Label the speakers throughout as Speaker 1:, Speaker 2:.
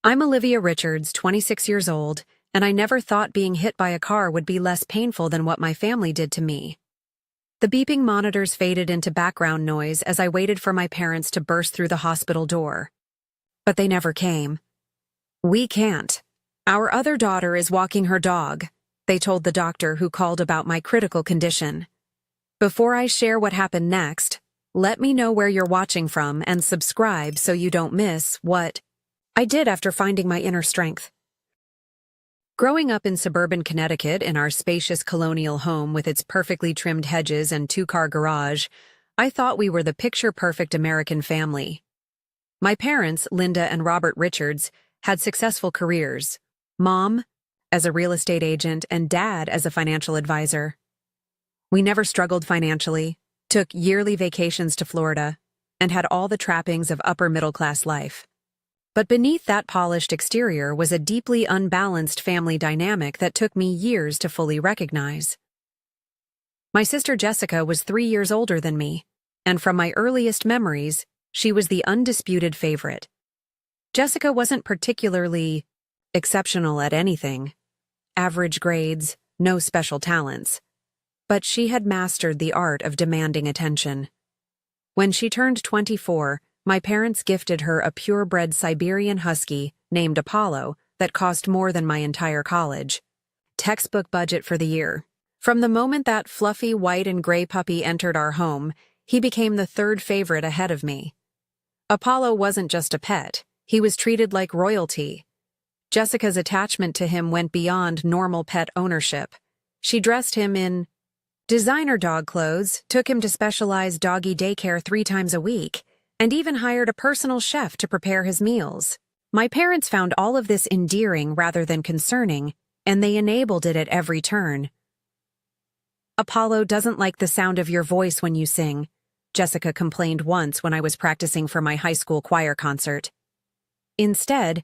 Speaker 1: I'm Olivia Richards, 26 years old, and I never thought being hit by a car would be less painful than what my family did to me. The beeping monitors faded into background noise as I waited for my parents to burst through the hospital door. But they never came. "We can't. Our other daughter is walking her dog," they told the doctor who called about my critical condition. Before I share what happened next, let me know where you're watching from and subscribe so you don't miss what I did after finding my inner strength. Growing up in suburban Connecticut in our spacious colonial home with its perfectly trimmed hedges and two-car garage, I thought we were the picture-perfect American family. My parents, Linda and Robert Richards, had successful careers. Mom, as a real estate agent, and Dad as a financial advisor. We never struggled financially, took yearly vacations to Florida, and had all the trappings of upper-middle-class life. But beneath that polished exterior was a deeply unbalanced family dynamic that took me years to fully recognize. My sister Jessica was 3 years older than me, and from my earliest memories, she was the undisputed favorite. Jessica wasn't particularly exceptional at anything, average grades, no special talents, but she had mastered the art of demanding attention. When she turned 24, my parents gifted her a purebred Siberian husky named Apollo that cost more than my entire college. Textbook budget for the year. From the moment that fluffy white and gray puppy entered our home, he became the third favorite ahead of me. Apollo wasn't just a pet, he was treated like royalty. Jessica's attachment to him went beyond normal pet ownership. She dressed him in designer dog clothes, took him to specialized doggy daycare 3 times a week, and even hired a personal chef to prepare his meals. My parents found all of this endearing rather than concerning, and they enabled it at every turn. "Apollo doesn't like the sound of your voice when you sing," Jessica complained once when I was practicing for my high school choir concert. Instead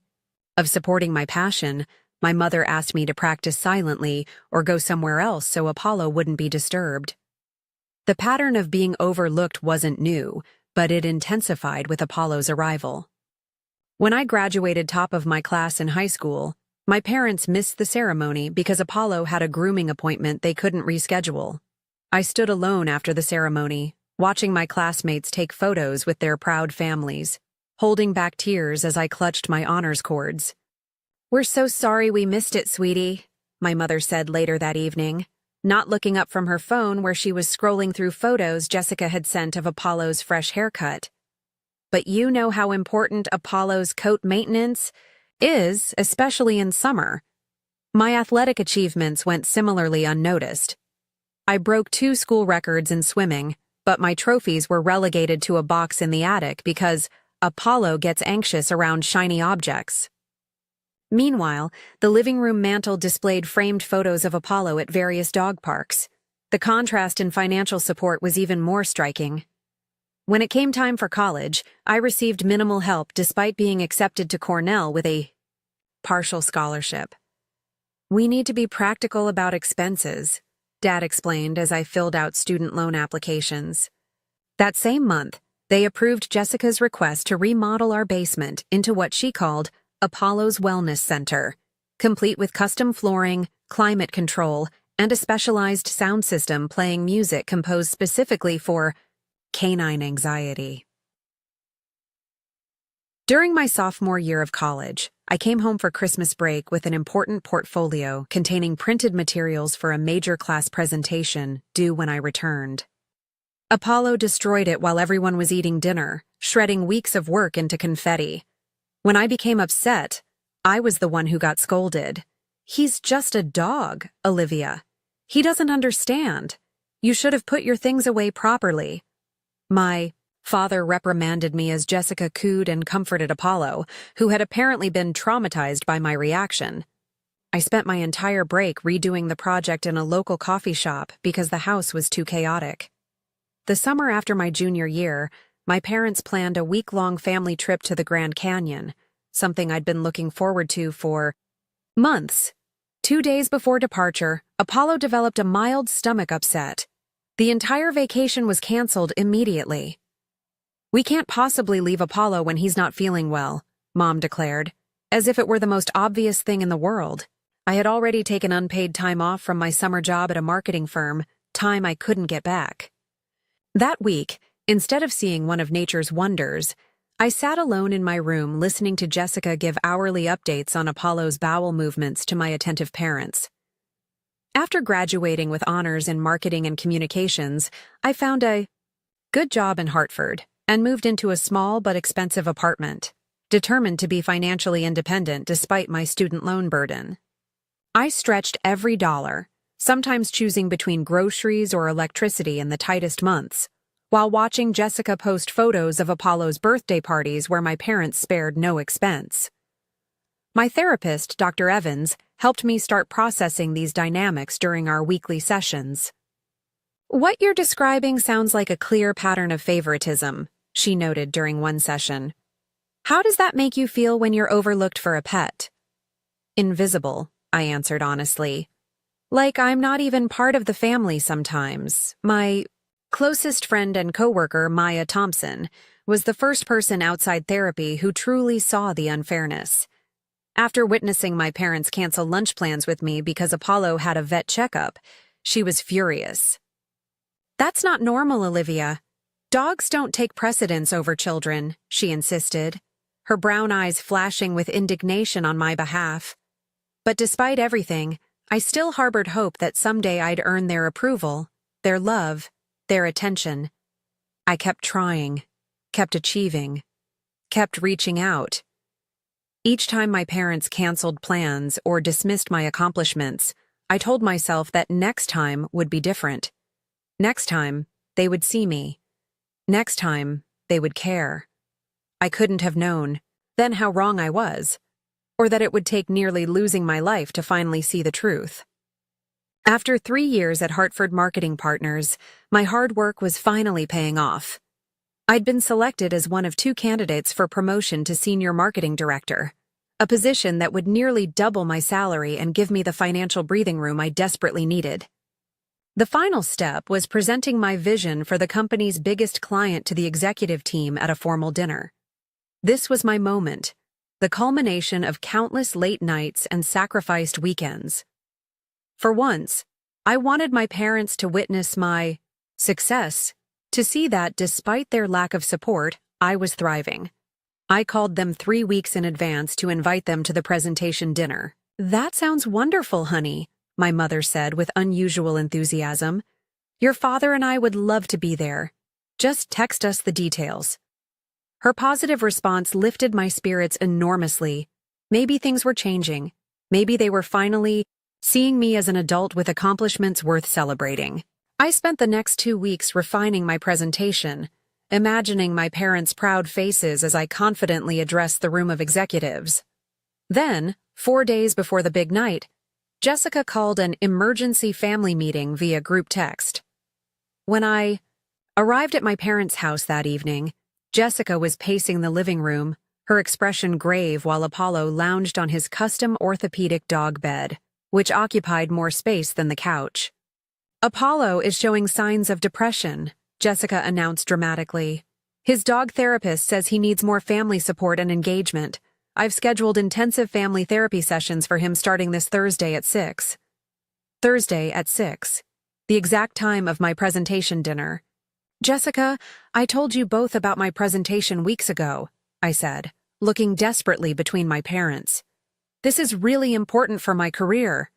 Speaker 1: of supporting my passion, my mother asked me to practice silently or go somewhere else so Apollo wouldn't be disturbed. The pattern of being overlooked wasn't new, but it intensified with Apollo's arrival. When I graduated top of my class in high school, my parents missed the ceremony because Apollo had a grooming appointment they couldn't reschedule. I stood alone after the ceremony, watching my classmates take photos with their proud families, holding back tears as I clutched my honors cords. "We're so sorry we missed it, sweetie," my mother said later that evening, not looking up from her phone where she was scrolling through photos Jessica had sent of Apollo's fresh haircut. "But you know how important Apollo's coat maintenance is, especially in summer." My athletic achievements went similarly unnoticed. I broke 2 school records in swimming, but my trophies were relegated to a box in the attic because Apollo gets anxious around shiny objects. Meanwhile, the living room mantel displayed framed photos of Apollo at various dog parks. The contrast in financial support was even more striking. When it came time for college, I received minimal help despite being accepted to Cornell with a partial scholarship. "We need to be practical about expenses," Dad explained as I filled out student loan applications. That same month, they approved Jessica's request to remodel our basement into what she called Apollo's Wellness Center, complete with custom flooring, climate control, and a specialized sound system playing music composed specifically for canine anxiety. During my sophomore year of college, I came home for Christmas break with an important portfolio containing printed materials for a major class presentation due when I returned. Apollo destroyed it while everyone was eating dinner, shredding weeks of work into confetti. When I became upset, I was the one who got scolded. "He's just a dog, Olivia. He doesn't understand. You should have put your things away properly." My father reprimanded me as Jessica cooed and comforted Apollo, who had apparently been traumatized by my reaction. I spent my entire break redoing the project in a local coffee shop because the house was too chaotic. The summer after my junior year, my parents planned a week-long family trip to the Grand Canyon, something I'd been looking forward to for months. 2 days before departure, Apollo developed a mild stomach upset. The entire vacation was canceled immediately. "We can't possibly leave Apollo when he's not feeling well," Mom declared. as if it were the most obvious thing in the world. I had already taken unpaid time off from my summer job at a marketing firm, time I couldn't get back. That week, instead of seeing one of nature's wonders, I sat alone in my room listening to Jessica give hourly updates on Apollo's bowel movements to my attentive parents. After graduating with honors in marketing and communications, I found a good job in Hartford and moved into a small but expensive apartment, determined to be financially independent despite my student loan burden. I stretched every dollar, sometimes choosing between groceries or electricity in the tightest months, while watching Jessica post photos of Apollo's birthday parties where my parents spared no expense. My therapist, Dr. Evans, helped me start processing these dynamics during our weekly sessions. "What you're describing sounds like a clear pattern of favoritism," she noted during one session. "How does that make you feel when you're overlooked for a pet?" "Invisible," I answered honestly. "Like I'm not even part of the family sometimes." My closest friend and coworker, Maya Thompson, was the first person outside therapy who truly saw the unfairness. After witnessing my parents cancel lunch plans with me because Apollo had a vet checkup, she was furious. "That's not normal, Olivia. Dogs don't take precedence over children," she insisted, her brown eyes flashing with indignation on my behalf. But despite everything, I still harbored hope that someday I'd earn their approval, their love, their attention. I kept trying, kept achieving, kept reaching out. Each time my parents canceled plans or dismissed my accomplishments, I told myself that next time would be different. Next time, they would see me. Next time, they would care. I couldn't have known then how wrong I was, or that it would take nearly losing my life to finally see the truth. After 3 years at Hartford Marketing Partners, my hard work was finally paying off. I'd been selected as one of 2 candidates for promotion to Senior Marketing Director, a position that would nearly double my salary and give me the financial breathing room I desperately needed. The final step was presenting my vision for the company's biggest client to the executive team at a formal dinner. This was my moment, the culmination of countless late nights and sacrificed weekends. For once, I wanted my parents to witness my success, to see that despite their lack of support, I was thriving. I called them 3 weeks in advance to invite them to the presentation dinner. "That sounds wonderful, honey," my mother said with unusual enthusiasm. "Your father and I would love to be there. Just text us the details." Her positive response lifted my spirits enormously. Maybe things were changing. Maybe they were finally seeing me as an adult with accomplishments worth celebrating. I spent the next 2 weeks refining my presentation, imagining my parents' proud faces as I confidently addressed the room of executives. Then, 4 days before the big night, Jessica called an emergency family meeting via group text. When I arrived at my parents' house that evening, Jessica was pacing the living room, her expression grave while Apollo lounged on his custom orthopedic dog bed, which occupied more space than the couch. "Apollo is showing signs of depression," Jessica announced dramatically. "His dog therapist says he needs more family support and engagement. I've scheduled intensive family therapy sessions for him starting this Thursday at 6. Thursday at 6. The exact time of my presentation dinner. "Jessica, I told you both about my presentation weeks ago," I said, looking desperately between my parents. "This is really important for my career."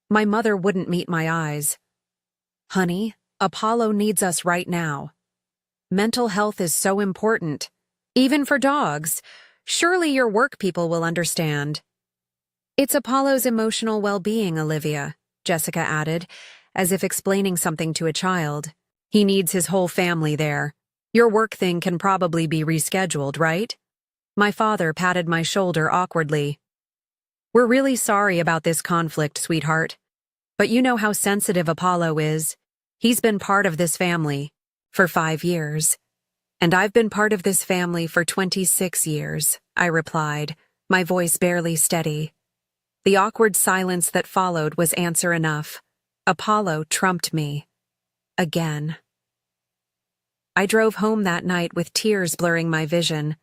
Speaker 1: My mother wouldn't meet my eyes. "Honey, Apollo needs us right now. Mental health is so important. Even for dogs. Surely your work people will understand." "It's Apollo's emotional well-being, Olivia," Jessica added, as if explaining something to a child. "He needs his whole family there. Your work thing can probably be rescheduled, right?" My father patted my shoulder awkwardly. "We're really sorry about this conflict, sweetheart. But you know how sensitive Apollo is. He's been part of this family for 5 years. And I've been part of this family for 26 years, I replied, my voice barely steady. The awkward silence that followed was answer enough. Apollo trumped me. Again. I drove home that night with tears blurring my vision,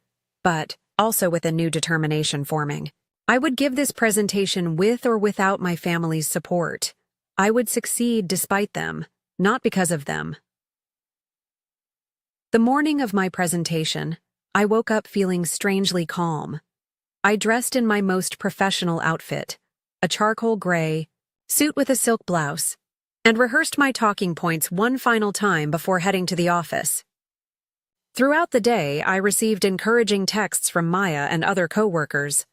Speaker 1: but also with a new determination forming. I would give this presentation with or without my family's support. I would succeed despite them, not because of them. The morning of my presentation, I woke up feeling strangely calm. I dressed in my most professional outfit, a charcoal gray suit with a silk blouse, and rehearsed my talking points one final time before heading to the office. Throughout the day, I received encouraging texts from Maya and other coworkers,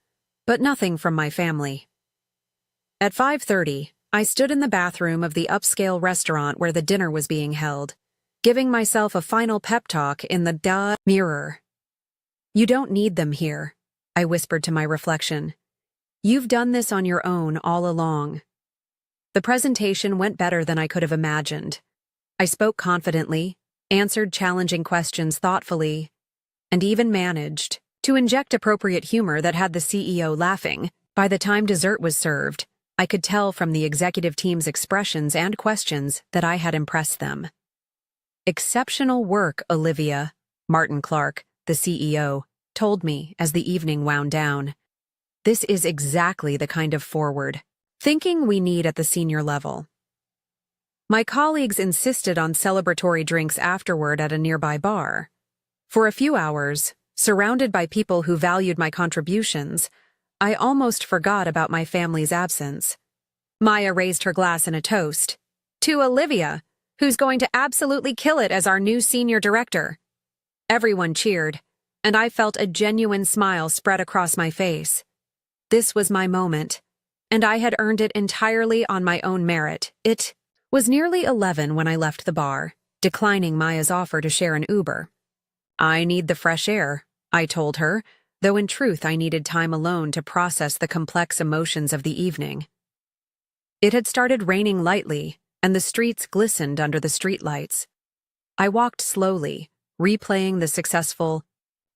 Speaker 1: but nothing from my family. At 5:30, I stood in the bathroom of the upscale restaurant where the dinner was being held, giving myself a final pep talk in the mirror. "You don't need them here," I whispered to my reflection. "You've done this on your own all along." The presentation went better than I could have imagined. I spoke confidently, answered challenging questions thoughtfully, and even managed to inject appropriate humor that had the CEO laughing. By the time dessert was served, I could tell from the executive team's expressions and questions that I had impressed them. "Exceptional work, Olivia," Martin Clark, the CEO, told me as the evening wound down. "This is exactly the kind of forward thinking we need at the senior level." My colleagues insisted on celebratory drinks afterward at a nearby bar. For a few hours, surrounded by people who valued my contributions, I almost forgot about my family's absence. Maya raised her glass in a toast. "To Olivia, who's going to absolutely kill it as our new senior director." Everyone cheered, and I felt a genuine smile spread across my face. This was my moment, and I had earned it entirely on my own merit. It was nearly 11 when I left the bar, declining Maya's offer to share an Uber. "I need the fresh air," I told her, though in truth I needed time alone to process the complex emotions of the evening. It had started raining lightly, and the streets glistened under the streetlights. I walked slowly, replaying the successful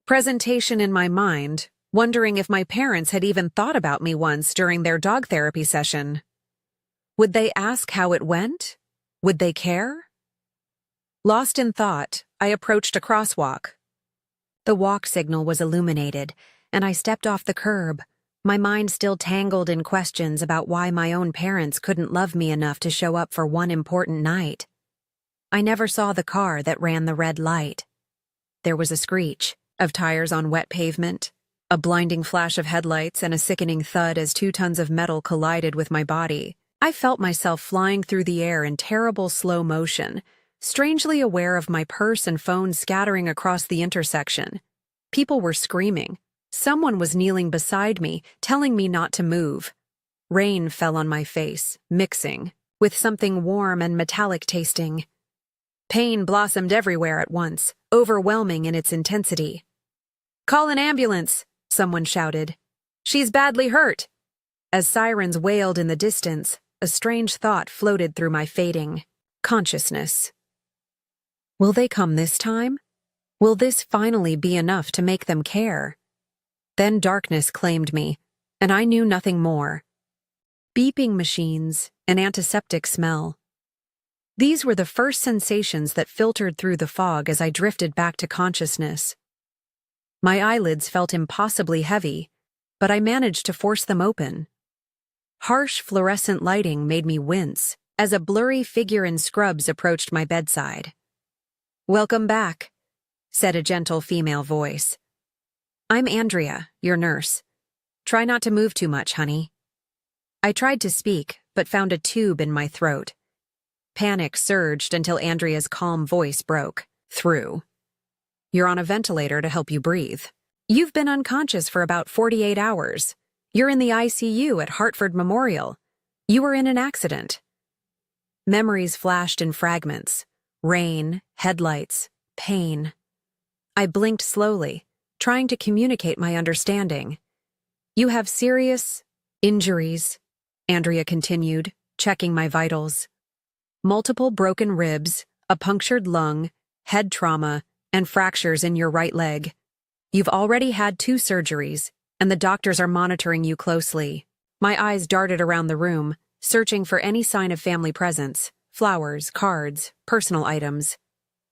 Speaker 1: presentation in my mind, wondering if my parents had even thought about me once during their dog therapy session. Would they ask how it went? Would they care? Lost in thought, I approached a crosswalk. The walk signal was illuminated, and I stepped off the curb, my mind still tangled in questions about why my own parents couldn't love me enough to show up for one important night. I never saw the car that ran the red light. There was a screech of tires on wet pavement, a blinding flash of headlights, and a sickening thud as 2 tons of metal collided with my body. I felt myself flying through the air in terrible slow motion, strangely aware of my purse and phone scattering across the intersection. People were screaming. Someone was kneeling beside me, telling me not to move. Rain fell on my face, mixing with something warm and metallic tasting. Pain blossomed everywhere at once, overwhelming in its intensity. "Call an ambulance," someone shouted. "She's badly hurt." As sirens wailed in the distance, a strange thought floated through my fading consciousness. Will they come this time? Will this finally be enough to make them care? Then darkness claimed me, and I knew nothing more. Beeping machines, an antiseptic smell. These were the first sensations that filtered through the fog as I drifted back to consciousness. My eyelids felt impossibly heavy, but I managed to force them open. Harsh fluorescent lighting made me wince as a blurry figure in scrubs approached my bedside. "Welcome back," said a gentle female voice. "I'm Andrea, your nurse. Try not to move too much, honey." I tried to speak, but found a tube in my throat. Panic surged until Andrea's calm voice broke through. "You're on a ventilator to help you breathe. You've been unconscious for about 48 hours. You're in the ICU at Hartford Memorial. You were in an accident." Memories flashed in fragments. Rain, headlights, pain. I blinked slowly, trying to communicate my understanding. "You have serious injuries," Andrea continued, checking my vitals. "Multiple broken ribs, a punctured lung, head trauma, and fractures in your right leg. You've already had 2 surgeries, and the doctors are monitoring you closely." My eyes darted around the room, searching for any sign of family presence. Flowers, cards, personal items.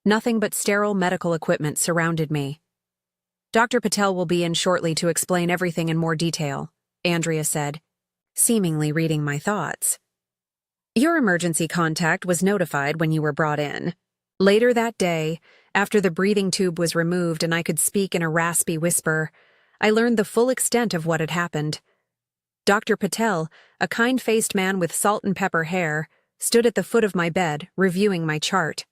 Speaker 1: Nothing but sterile medical equipment surrounded me. Dr. Patel will be in shortly to explain everything in more detail, Andrea said, seemingly reading my thoughts. Your emergency contact was notified when you were brought in. Later that day, after the breathing tube was removed and I could speak in a raspy whisper, I learned the full extent of what had happened. Dr. Patel, a kind-faced man with salt and pepper hair, stood at the foot of my bed, reviewing my chart.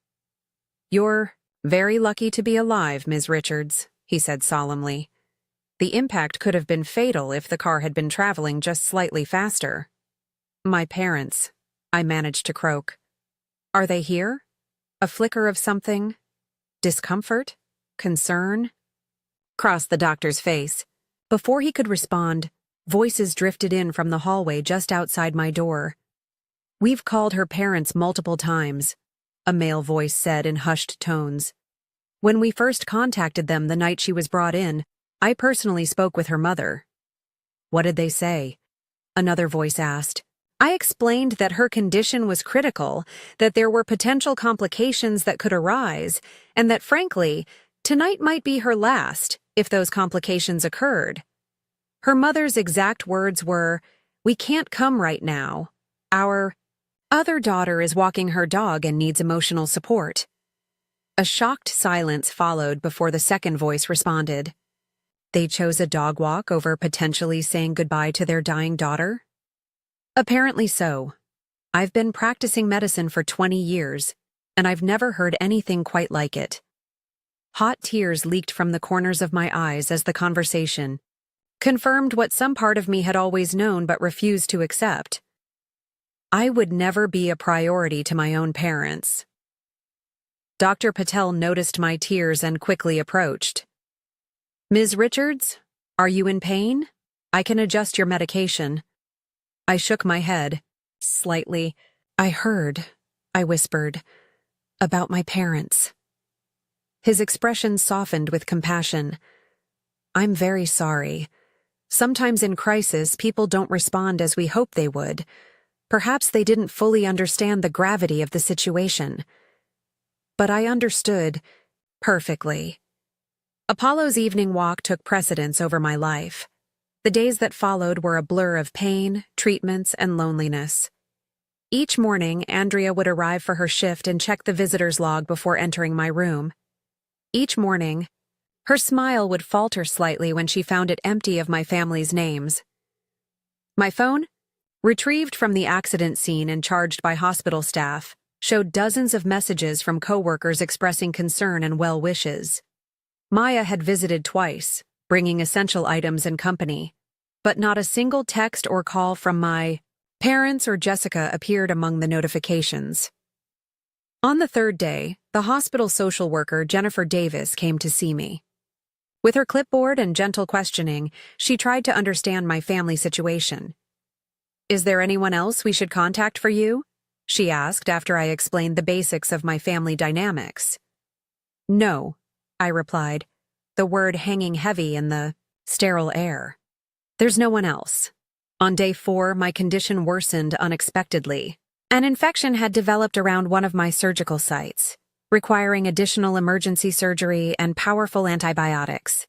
Speaker 1: You're very lucky to be alive, Ms. Richards, he said solemnly. The impact could have been fatal if the car had been traveling just slightly faster. My parents, I managed to croak. Are they here? A flicker of something? Discomfort? Concern? Crossed the doctor's face. Before he could respond, voices drifted in from the hallway just outside my door. We've called her parents multiple times, a male voice said in hushed tones. When we first contacted them the night she was brought in, I personally spoke with her mother. What did they say? Another voice asked. I explained that her condition was critical, that there were potential complications that could arise, and that, frankly, tonight might be her last if those complications occurred. Her mother's exact words were, "We can't come right now. Our other daughter is walking her dog and needs emotional support." A shocked silence followed before the second voice responded. They chose a dog walk over potentially saying goodbye to their dying daughter? Apparently so. I've been practicing medicine for 20 years, and I've never heard anything quite like it. Hot tears leaked from the corners of my eyes as the conversation confirmed what some part of me had always known but refused to accept. I would never be a priority to my own parents. Dr. Patel noticed my tears and quickly approached. Ms. Richards, are you in pain? I can adjust your medication. I shook my head, slightly. I heard, I whispered, about my parents. His expression softened with compassion. I'm very sorry. Sometimes in crisis, people don't respond as we hope they would. Perhaps they didn't fully understand the gravity of the situation. But I understood perfectly. Apollo's evening walk took precedence over my life. The days that followed were a blur of pain, treatments, and loneliness. Each morning, Andrea would arrive for her shift and check the visitor's log before entering my room. Each morning, her smile would falter slightly when she found it empty of my family's names. My phone, retrieved from the accident scene and charged by hospital staff, showed dozens of messages from coworkers expressing concern and well wishes. Maya had visited twice, bringing essential items and company, but not a single text or call from my parents or Jessica appeared among the notifications. On the third day, the hospital social worker Jennifer Davis came to see me. With her clipboard and gentle questioning, she tried to understand my family situation. Is there anyone else we should contact for you? She asked after I explained the basics of my family dynamics. No, I replied, the word hanging heavy in the sterile air. There's no one else. On day 4, my condition worsened unexpectedly. An infection had developed around one of my surgical sites, requiring additional emergency surgery and powerful antibiotics.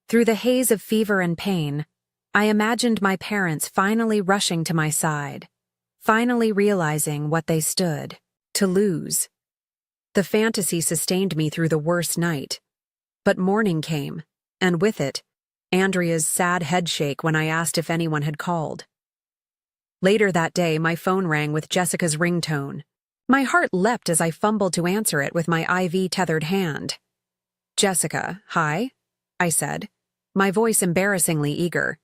Speaker 1: Through the haze of fever and pain, I imagined my parents finally rushing to my side, finally realizing what they stood to lose. The fantasy sustained me through the worst night. But morning came, and with it, Andrea's sad headshake when I asked if anyone had called. Later that day, my phone rang with Jessica's ringtone. My heart leapt as I fumbled to answer it with my IV-tethered hand. Jessica, hi, I said, my voice embarrassingly eager.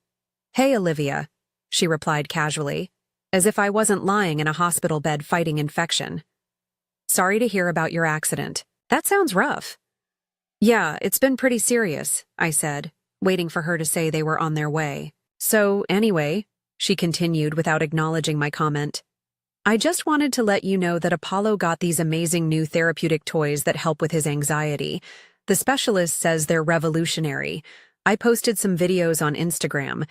Speaker 1: Hey, Olivia, she replied casually, as if I wasn't lying in a hospital bed fighting infection. Sorry to hear about your accident. That sounds rough. Yeah, it's been pretty serious, I said, waiting for her to say they were on their way. So, anyway, she continued without acknowledging my comment, I just wanted to let you know that Apollo got these amazing new therapeutic toys that help with his anxiety. The specialist says they're revolutionary. I posted some videos on Instagram.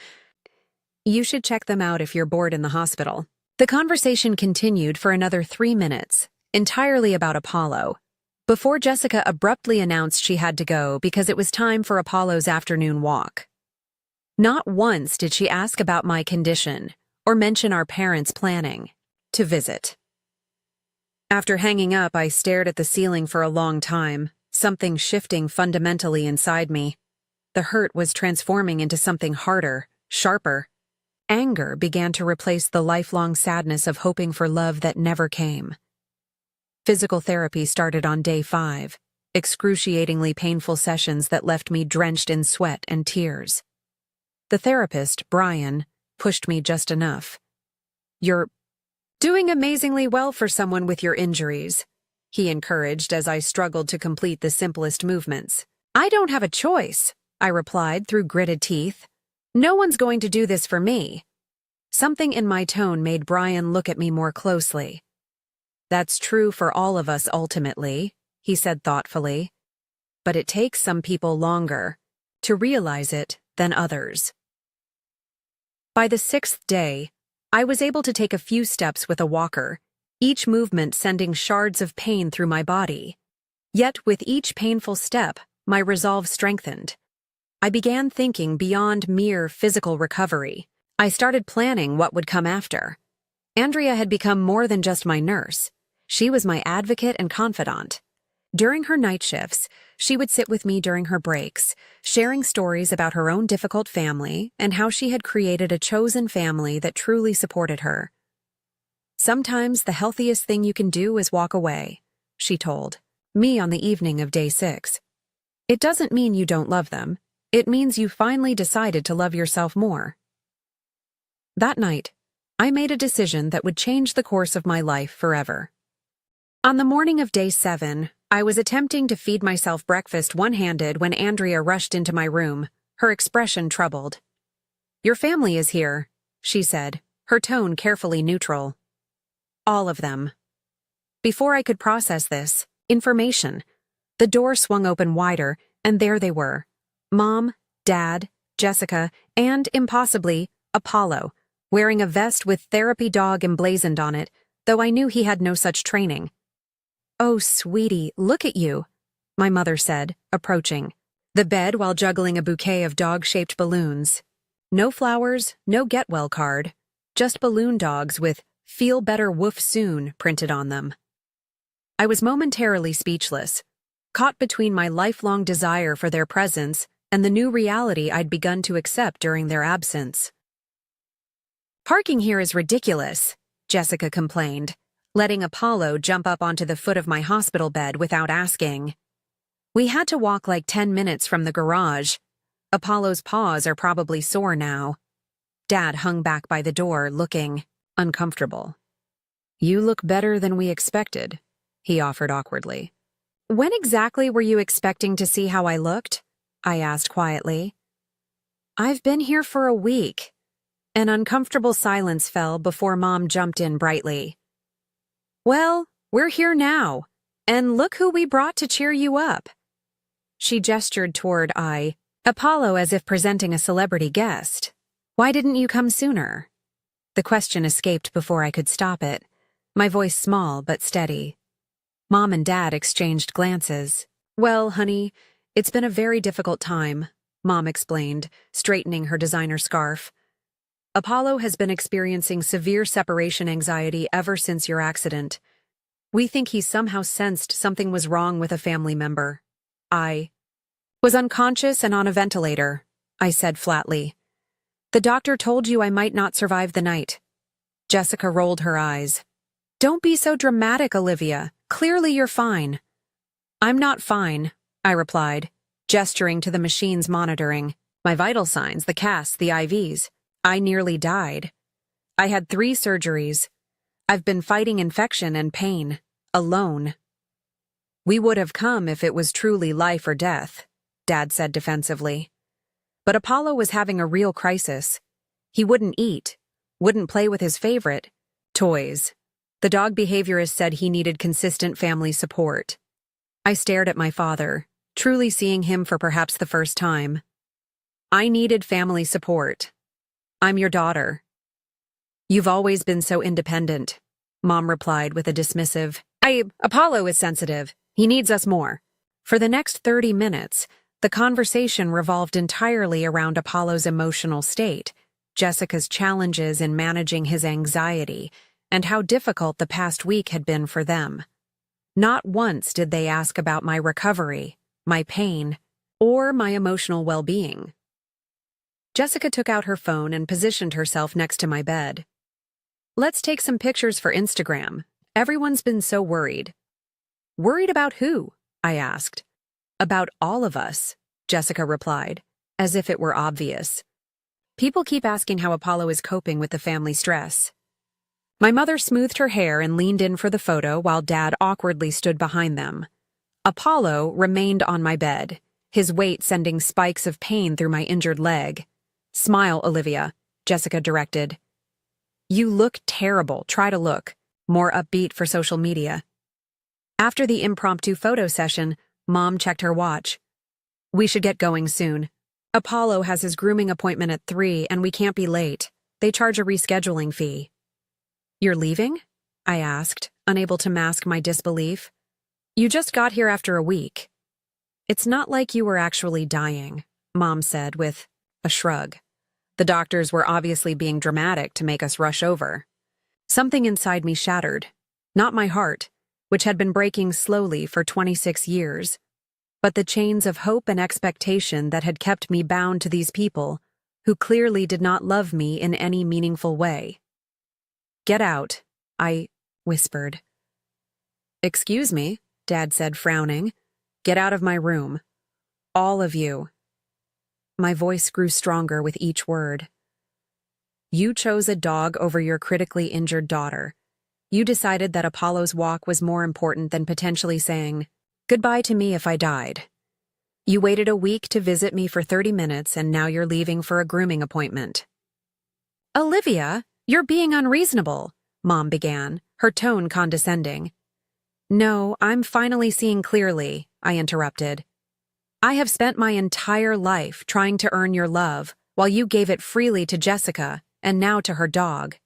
Speaker 1: You should check them out if you're bored in the hospital. The conversation continued for another 3 minutes, entirely about Apollo. before Jessica abruptly announced she had to go because it was time for Apollo's afternoon walk. Not once did she ask about my condition or mention our parents' planning to visit. After hanging up, I stared at the ceiling for a long time, something shifting fundamentally inside me. The hurt was transforming into something harder, sharper. Anger began to replace the lifelong sadness of hoping for love that never came. Physical therapy started on day 5, excruciatingly painful sessions that left me drenched in sweat and tears. The therapist, Brian, pushed me just enough. "You're doing amazingly well for someone with your injuries," he encouraged as I struggled to complete the simplest movements. "I don't have a choice," I replied through gritted teeth. "No one's going to do this for me." Something in my tone made Brian look at me more closely. "That's true for all of us ultimately," he said thoughtfully. "But it takes some people longer to realize it than others." By the 6th day, I was able to take a few steps with a walker, each movement sending shards of pain through my body. Yet with each painful step, my resolve strengthened. I began thinking beyond mere physical recovery. I started planning what would come after. Andrea had become more than just my nurse. She was my advocate and confidant. During her night shifts, she would sit with me during her breaks, sharing stories about her own difficult family and how she had created a chosen family that truly supported her. "Sometimes the healthiest thing you can do is walk away," she told me on the evening of day 6. "It doesn't mean you don't love them. It means you finally decided to love yourself more." That night, I made a decision that would change the course of my life forever. On the morning of day 7, I was attempting to feed myself breakfast one-handed when Andrea rushed into my room, her expression troubled. "Your family is here," she said, her tone carefully neutral. "All of them." Before I could process this information, the door swung open wider, and there they were. Mom, Dad, Jessica, and, impossibly, Apollo, wearing a vest with therapy dog emblazoned on it, though I knew he had no such training. "Oh, sweetie, look at you," my mother said, approaching the bed while juggling a bouquet of dog-shaped balloons. No flowers, no get-well card, just balloon dogs with "Feel better woof soon" printed on them. I was momentarily speechless, caught between my lifelong desire for their presence and the new reality I'd begun to accept during their absence. "Parking here is ridiculous," Jessica complained, letting Apollo jump up onto the foot of my hospital bed without asking. "We had to walk like 10 minutes from the garage. Apollo's paws are probably sore now." Dad hung back by the door, looking uncomfortable. "You look better than we expected," he offered awkwardly. "When exactly were you expecting to see how I looked?" I asked quietly. "I've been here for a week." An uncomfortable silence fell before Mom jumped in brightly. "Well, we're here now, and look who we brought to cheer you up." She gestured toward Apollo as if presenting a celebrity guest. "Why didn't you come sooner?" The question escaped before I could stop it, my voice small but steady. Mom and Dad exchanged glances. "Well, honey, it's been a very difficult time," Mom explained, straightening her designer scarf. "Apollo has been experiencing severe separation anxiety ever since your accident. We think he somehow sensed something was wrong with a family member. I was unconscious and on a ventilator," I said flatly. "The doctor told you I might not survive the night." Jessica rolled her eyes. "Don't be so dramatic, Olivia. Clearly you're fine." "I'm not fine," I replied, gesturing to the machines monitoring. "My vital signs, the casts, the IVs. I nearly died. I had 3 surgeries. I've been fighting infection and pain, alone." "We would have come if it was truly life or death," Dad said defensively. But Apollo was having a real crisis. He wouldn't eat, wouldn't play with his favorite, toys. The dog behaviorist said he needed consistent family support. I stared at my father, truly seeing him for perhaps the first time. "I needed family support. I'm your daughter." "You've always been so independent," Mom replied with a dismissive, Apollo is sensitive. He needs us more. For the next 30 minutes, the conversation revolved entirely around Apollo's emotional state, Jessica's challenges in managing his anxiety, and how difficult the past week had been for them. Not once did they ask about my recovery, my pain, or my emotional well-being. Jessica took out her phone and positioned herself next to my bed. "Let's take some pictures for Instagram. Everyone's been so worried." "Worried about who?" I asked. "About all of us," Jessica replied, as if it were obvious. "People keep asking how Apollo is coping with the family stress." My mother smoothed her hair and leaned in for the photo while Dad awkwardly stood behind them. Apollo remained on my bed, his weight sending spikes of pain through my injured leg. "Smile, Olivia," Jessica directed. "You look terrible. Try to look more upbeat for social media." After the impromptu photo session, Mom checked her watch. "We should get going soon. Apollo has his grooming appointment at 3 and we can't be late. They charge a rescheduling fee." "You're leaving?" I asked, unable to mask my disbelief. "You just got here after a week." "It's not like you were actually dying," Mom said with a shrug. "The doctors were obviously being dramatic to make us rush over." Something inside me shattered. Not my heart, which had been breaking slowly for 26 years, but the chains of hope and expectation that had kept me bound to these people, who clearly did not love me in any meaningful way. "Get out," I whispered. "Excuse me," Dad said, frowning. "Get out of my room. All of you." My voice grew stronger with each word. "You chose a dog over your critically injured daughter. You decided that Apollo's walk was more important than potentially saying goodbye to me if I died. You waited a week to visit me for 30 minutes and now you're leaving for a grooming appointment." "Olivia, you're being unreasonable," Mom began, her tone condescending. "No, I'm finally seeing clearly," I interrupted. "I have spent my entire life trying to earn your love while you gave it freely to Jessica and now to her dog.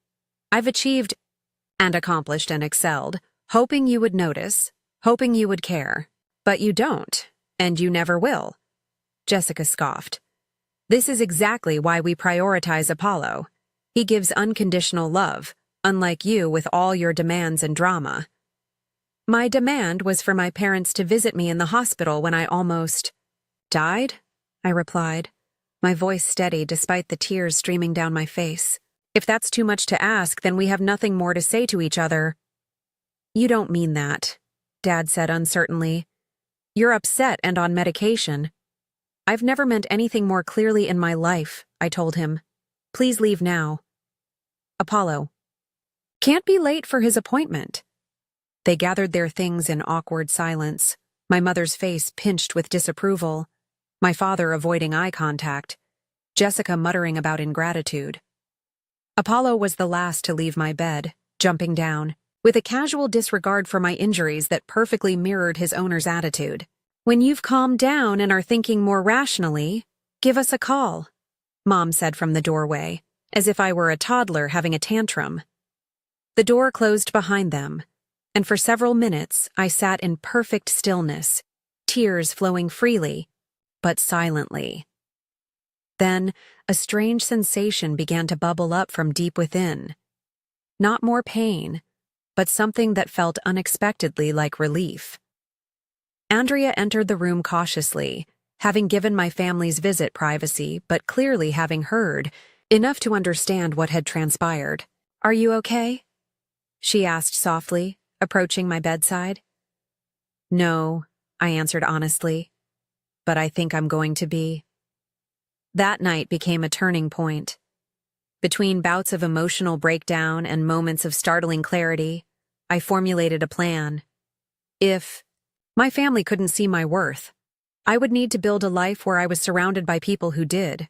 Speaker 1: I've achieved and accomplished and excelled, hoping you would notice, hoping you would care. But you don't, and you never will." Jessica scoffed. "This is exactly why we prioritize Apollo. He gives unconditional love, unlike you with all your demands and drama." "My demand was for my parents to visit me in the hospital when I almost died," I replied, my voice steady despite the tears streaming down my face. "If that's too much to ask, then we have nothing more to say to each other." "You don't mean that," Dad said uncertainly. "You're upset and on medication." "I've never meant anything more clearly in my life," I told him. "Please leave now." "Apollo can't be late for his appointment." They gathered their things in awkward silence, my mother's face pinched with disapproval, my father avoiding eye contact, Jessica muttering about ingratitude. Apollo was the last to leave my bed, jumping down, with a casual disregard for my injuries that perfectly mirrored his owner's attitude. "When you've calmed down and are thinking more rationally, give us a call," Mom said from the doorway, as if I were a toddler having a tantrum. The door closed behind them, and for several minutes I sat in perfect stillness, tears flowing freely, but silently. Then, a strange sensation began to bubble up from deep within. Not more pain, but something that felt unexpectedly like relief. Andrea entered the room cautiously, having given my family's visit privacy, but clearly having heard enough to understand what had transpired. "Are you okay?" she asked softly, approaching my bedside. "No," I answered honestly, "but I think I'm going to be." That night became a turning point. Between bouts of emotional breakdown and moments of startling clarity, I formulated a plan. If my family couldn't see my worth, I would need to build a life where I was surrounded by people who did.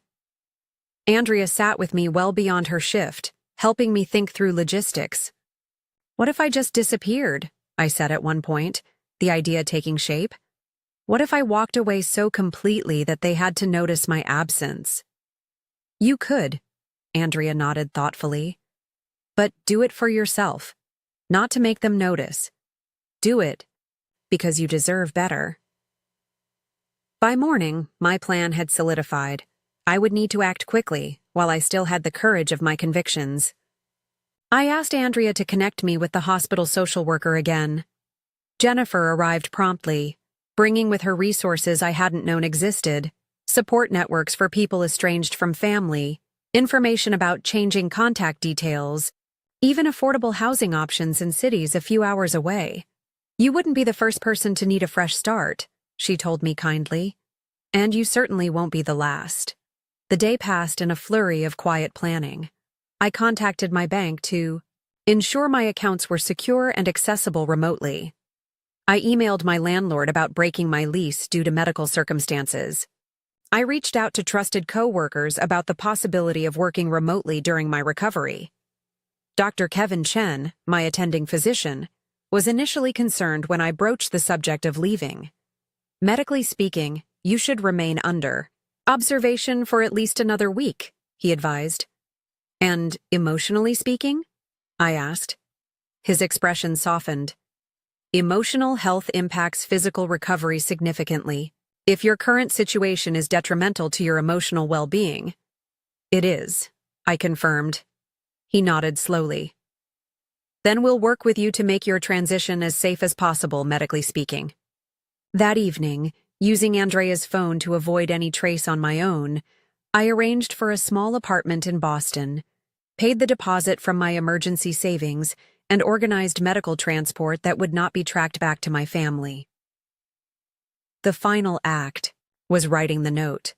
Speaker 1: Andrea sat with me well beyond her shift, helping me think through logistics. "What if I just disappeared?" I said at one point, the idea taking shape. "What if I walked away so completely that they had to notice my absence?" "You could," Andrea nodded thoughtfully. "But do it for yourself, not to make them notice. Do it because you deserve better. By morning, my plan had solidified. I would need to act quickly, while I still had the courage of my convictions. I asked Andrea to connect me with the hospital social worker again. Jennifer arrived promptly, bringing with her resources I hadn't known existed, support networks for people estranged from family, information about changing contact details, even affordable housing options in cities a few hours away. You wouldn't be the first person to need a fresh start, she told me kindly. And you certainly won't be the last. The day passed in a flurry of quiet planning. I contacted my bank to ensure my accounts were secure and accessible remotely. I emailed my landlord about breaking my lease due to medical circumstances. I reached out to trusted coworkers about the possibility of working remotely during my recovery. Dr. Kevin Chen, my attending physician, was initially concerned when I broached the subject of leaving. Medically speaking, you should remain under observation for at least another week, he advised. And emotionally speaking? I asked. His expression softened. Emotional health impacts physical recovery significantly. If your current situation is detrimental to your emotional well-being. It is, I confirmed. He nodded slowly. Then we'll work with you to make your transition as safe as possible, medically speaking. That evening, using Andrea's phone to avoid any trace on my own, I arranged for a small apartment in Boston, paid the deposit from my emergency savings, and organized medical transport that would not be tracked back to my family. The final act was writing the note.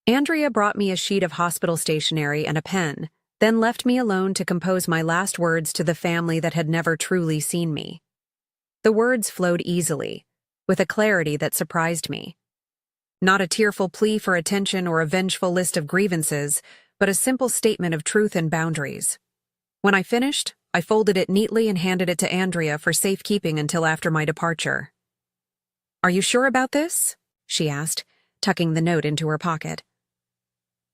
Speaker 1: Andrea brought me a sheet of hospital stationery and a pen, then left me alone to compose my last words to the family that had never truly seen me. The words flowed easily, with a clarity that surprised me. Not a tearful plea for attention or a vengeful list of grievances, but a simple statement of truth and boundaries. When I finished, I folded it neatly and handed it to Andrea for safekeeping until after my departure. "Are you sure about this?" she asked, tucking the note into her pocket.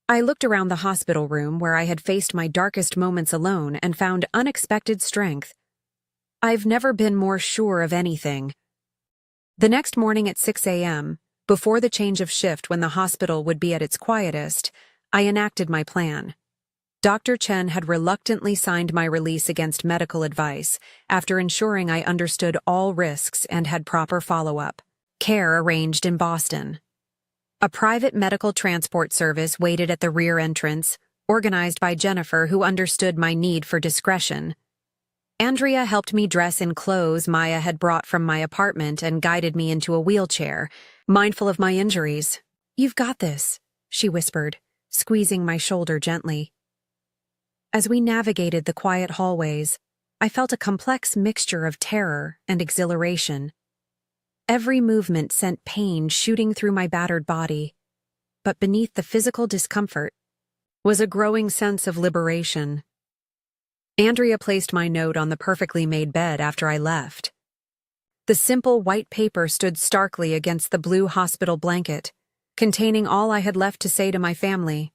Speaker 1: I looked around the hospital room where I had faced my darkest moments alone and found unexpected strength. I've never been more sure of anything. The next morning at 6 a.m., before the change of shift when the hospital would be at its quietest, I enacted my plan. Dr. Chen had reluctantly signed my release against medical advice after ensuring I understood all risks and had proper follow-up. Care arranged in Boston. A private medical transport service waited at the rear entrance, organized by Jennifer, who understood my need for discretion. Andrea helped me dress in clothes Maya had brought from my apartment and guided me into a wheelchair, mindful of my injuries. "You've got this," she whispered, squeezing my shoulder gently. As we navigated the quiet hallways, I felt a complex mixture of terror and exhilaration. Every movement sent pain shooting through my battered body, but beneath the physical discomfort was a growing sense of liberation. Andrea placed my note on the perfectly made bed after I left. The simple white paper stood starkly against the blue hospital blanket, containing all I had left to say to my family.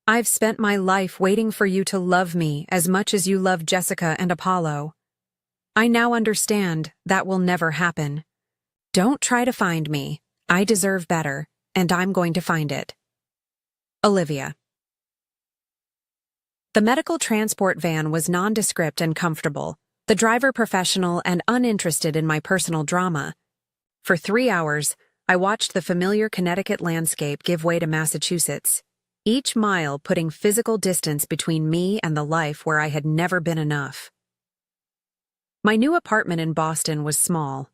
Speaker 1: "I've spent my life waiting for you to love me as much as you love Jessica and Apollo. I now understand that will never happen. Don't try to find me. I deserve better, and I'm going to find it." Olivia. The medical transport van was nondescript and comfortable, the driver professional and uninterested in my personal drama. For 3 hours, I watched the familiar Connecticut landscape give way to Massachusetts, each mile putting physical distance between me and the life where I had never been enough. My new apartment in Boston was small,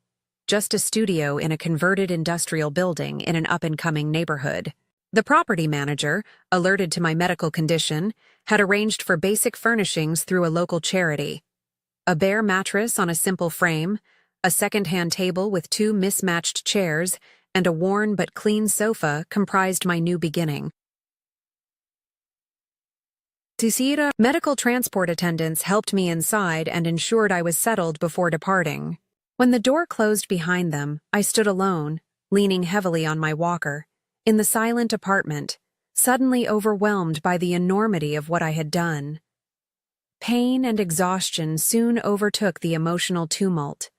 Speaker 1: just a studio in a converted industrial building in an up-and-coming neighborhood. The property manager, alerted to my medical condition, had arranged for basic furnishings through a local charity. A bare mattress on a simple frame, a second-hand table with 2 mismatched chairs, and a worn but clean sofa comprised my new beginning. Medical transport attendants helped me inside and ensured I was settled before departing. When the door closed behind them, I stood alone, leaning heavily on my walker, in the silent apartment, suddenly overwhelmed by the enormity of what I had done. Pain and exhaustion soon overtook the emotional tumult.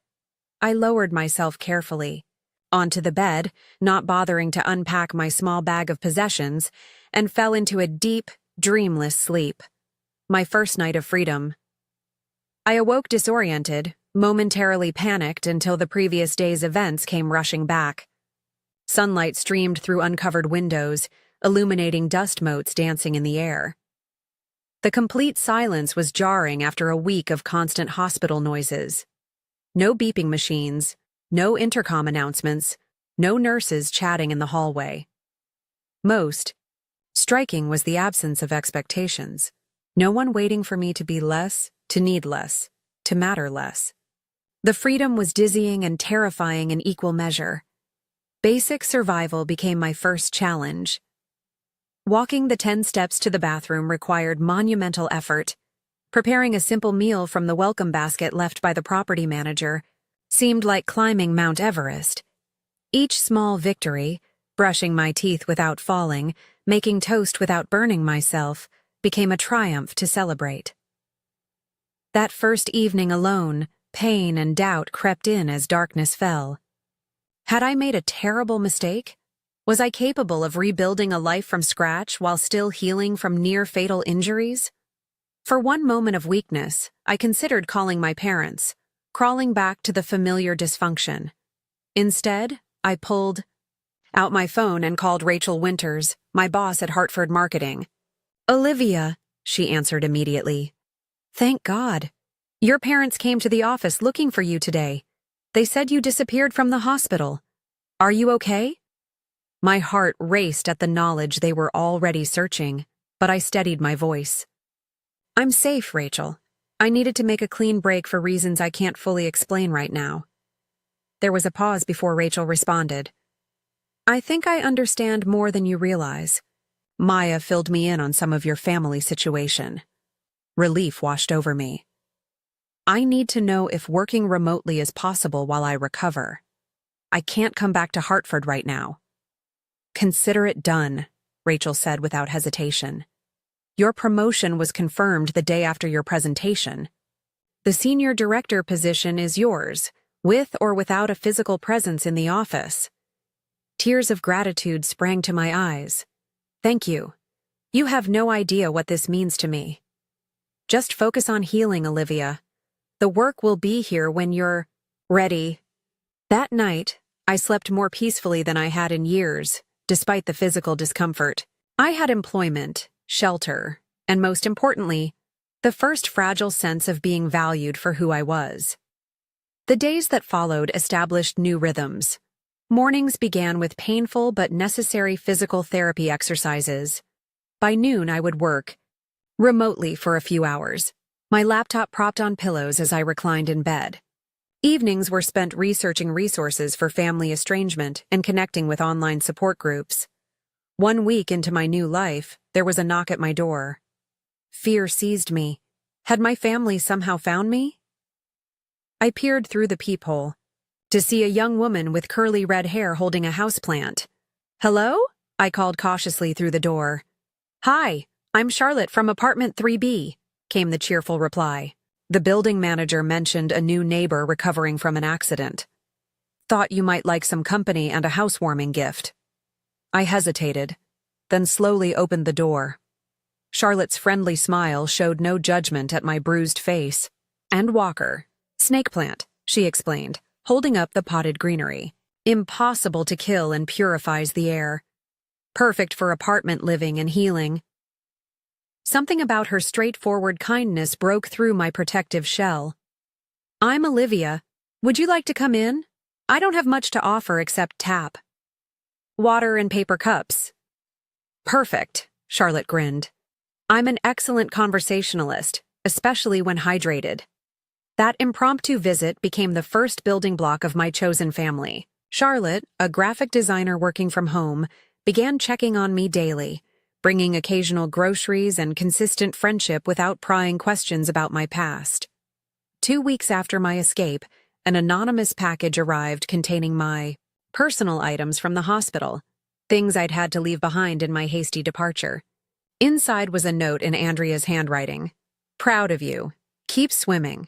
Speaker 1: I lowered myself carefully onto the bed, not bothering to unpack my small bag of possessions, and fell into a deep, dreamless sleep. My first night of freedom. I awoke disoriented, momentarily panicked until the previous day's events came rushing back. Sunlight streamed through uncovered windows, illuminating dust motes dancing in the air. The complete silence was jarring after a week of constant hospital noises. No beeping machines, no intercom announcements, no nurses chatting in the hallway. Most striking was the absence of expectations. No one waiting for me to be less, to need less, to matter less. The freedom was dizzying and terrifying in equal measure. Basic survival became my first challenge. Walking the 10 steps to the bathroom required monumental effort. Preparing a simple meal from the welcome basket left by the property manager seemed like climbing Mount Everest. Each small victory, brushing my teeth without falling, making toast without burning myself, became a triumph to celebrate. That first evening alone, pain and doubt crept in as darkness fell. Had I made a terrible mistake? Was I capable of rebuilding a life from scratch while still healing from near-fatal injuries? For one moment of weakness, I considered calling my parents, crawling back to the familiar dysfunction. Instead, I pulled out my phone and called Rachel Winters, my boss at Hartford Marketing. "Olivia," she answered immediately. "Thank God. Your parents came to the office looking for you today. They said you disappeared from the hospital. Are you okay?" My heart raced at the knowledge they were already searching, but I steadied my voice. "I'm safe, Rachel. I needed to make a clean break for reasons I can't fully explain right now." There was a pause before Rachel responded. "I think I understand more than you realize. Maya filled me in on some of your family situation." Relief washed over me. "I need to know if working remotely is possible while I recover. I can't come back to Hartford right now." "Consider it done," Rachel said without hesitation. "Your promotion was confirmed the day after your presentation. The senior director position is yours, with or without a physical presence in the office." Tears of gratitude sprang to my eyes. "Thank you. You have no idea what this means to me. Just focus on healing, Olivia. The work will be here when you're ready." That night, I slept more peacefully than I had in years, despite the physical discomfort. I had employment, shelter, and most importantly, the first fragile sense of being valued for who I was. The days that followed established new rhythms. Mornings began with painful but necessary physical therapy exercises. By noon, I would work remotely for a few hours, my laptop propped on pillows as I reclined in bed. Evenings were spent researching resources for family estrangement and connecting with online support groups. 1 week into my new life, there was a knock at my door. Fear seized me. Had my family somehow found me? I peered through the peephole to see a young woman with curly red hair holding a houseplant. "Hello?" I called cautiously through the door. "Hi, I'm Charlotte from apartment 3B, came the cheerful reply. The building manager mentioned a new neighbor recovering from an accident. "Thought you might like some company and a housewarming gift." I hesitated, then slowly opened the door. Charlotte's friendly smile showed no judgment at my bruised face. "And Walker. Snake plant," she explained, holding up the potted greenery. "Impossible to kill and purifies the air. Perfect for apartment living and healing." Something about her straightforward kindness broke through my protective shell. "I'm Olivia. Would you like to come in? I don't have much to offer except tap. Water and paper cups." "Perfect," Charlotte grinned. "I'm an excellent conversationalist, especially when hydrated." That impromptu visit became the first building block of my chosen family. Charlotte, a graphic designer working from home, began checking on me daily, bringing occasional groceries and consistent friendship without prying questions about my past. 2 weeks after my escape, an anonymous package arrived containing my personal items from the hospital, things I'd had to leave behind in my hasty departure. Inside was a note in Andrea's handwriting. "Proud of you. Keep swimming."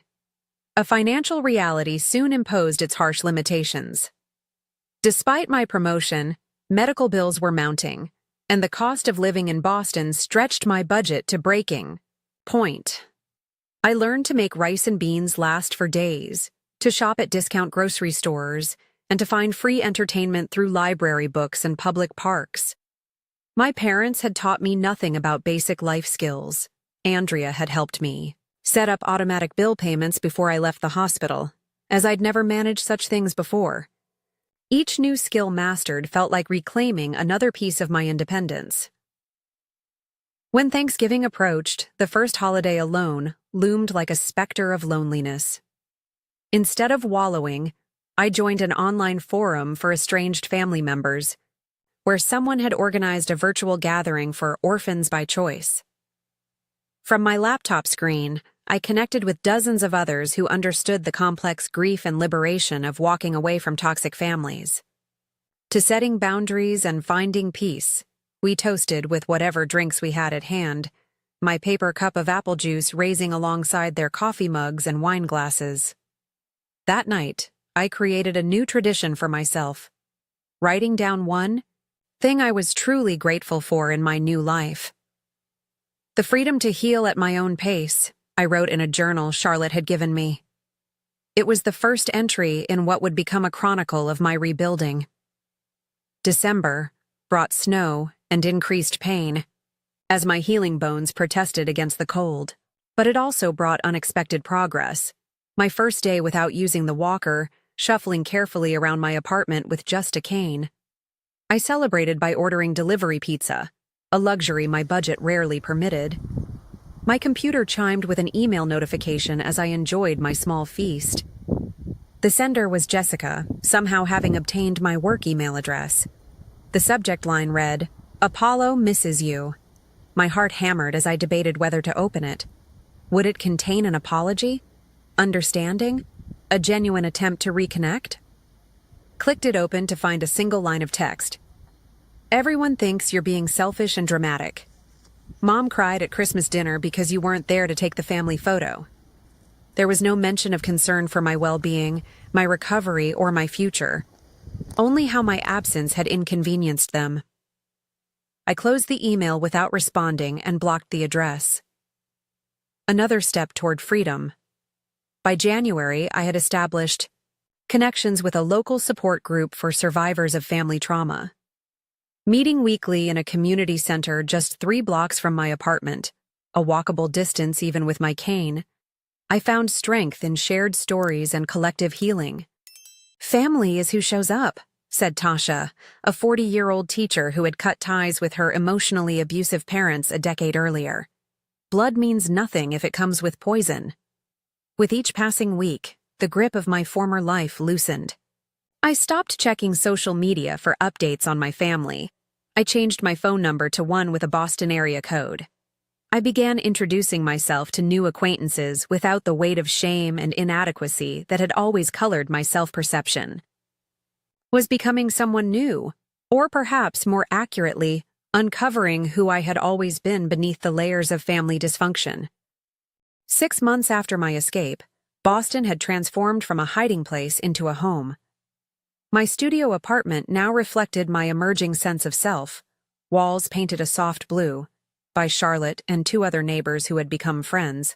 Speaker 1: A financial reality soon imposed its harsh limitations. Despite my promotion, medical bills were mounting, and the cost of living in Boston stretched my budget to breaking point. I learned to make rice and beans last for days, to shop at discount grocery stores, and to find free entertainment through library books and public parks. My parents had taught me nothing about basic life skills. Andrea had helped me set up automatic bill payments before I left the hospital, as I'd never managed such things before. Each new skill mastered felt like reclaiming another piece of my independence. When Thanksgiving approached, the first holiday alone loomed like a specter of loneliness. Instead of wallowing, I joined an online forum for estranged family members, where someone had organized a virtual gathering for orphans by choice. From my laptop screen, I connected with dozens of others who understood the complex grief and liberation of walking away from toxic families. To setting boundaries and finding peace, we toasted with whatever drinks we had at hand, my paper cup of apple juice raising alongside their coffee mugs and wine glasses. That night, I created a new tradition for myself, writing down one thing I was truly grateful for in my new life. The freedom to heal at my own pace, I wrote in a journal Charlotte had given me. It was the first entry in what would become a chronicle of my rebuilding. December brought snow and increased pain, as my healing bones protested against the cold. But it also brought unexpected progress. My first day without using the walker, shuffling carefully around my apartment with just a cane. I celebrated by ordering delivery pizza, a luxury my budget rarely permitted. My computer chimed with an email notification as I enjoyed my small feast. The sender was Jessica, somehow having obtained my work email address. The subject line read, "Apollo misses you." My heart hammered as I debated whether to open it. Would it contain an apology? Understanding? A genuine attempt to reconnect? Clicked it open to find a single line of text. "Everyone thinks you're being selfish and dramatic. Mom cried at Christmas dinner because you weren't there to take the family photo." There was no mention of concern for my well-being, my recovery, or my future. Only how my absence had inconvenienced them. I closed the email without responding and blocked the address. Another step toward freedom. By January, I had established connections with a local support group for survivors of family trauma. Meeting weekly in a community center just 3 blocks from my apartment, a walkable distance even with my cane, I found strength in shared stories and collective healing. "Family is who shows up," said Tasha, a 40-year-old teacher who had cut ties with her emotionally abusive parents a decade earlier. "Blood means nothing if it comes with poison." With each passing week, the grip of my former life loosened. I stopped checking social media for updates on my family. I changed my phone number to one with a Boston area code. I began introducing myself to new acquaintances without the weight of shame and inadequacy that had always colored my self-perception. Was becoming someone new, or perhaps more accurately, uncovering who I had always been beneath the layers of family dysfunction. 6 months after my escape, Boston had transformed from a hiding place into a home. My studio apartment now reflected my emerging sense of self, walls painted a soft blue, by Charlotte and 2 other neighbors who had become friends,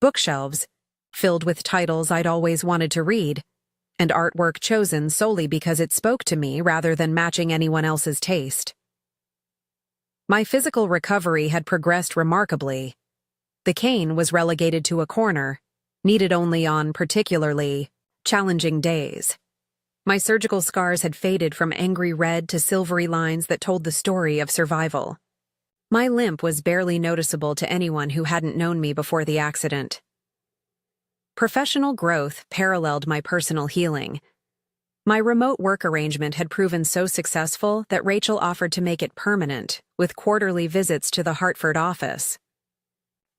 Speaker 1: bookshelves filled with titles I'd always wanted to read, and artwork chosen solely because it spoke to me rather than matching anyone else's taste. My physical recovery had progressed remarkably. The cane was relegated to a corner, needed only on particularly challenging days. My surgical scars had faded from angry red to silvery lines that told the story of survival. My limp was barely noticeable to anyone who hadn't known me before the accident. Professional growth paralleled my personal healing. My remote work arrangement had proven so successful that Rachel offered to make it permanent, with quarterly visits to the Hartford office.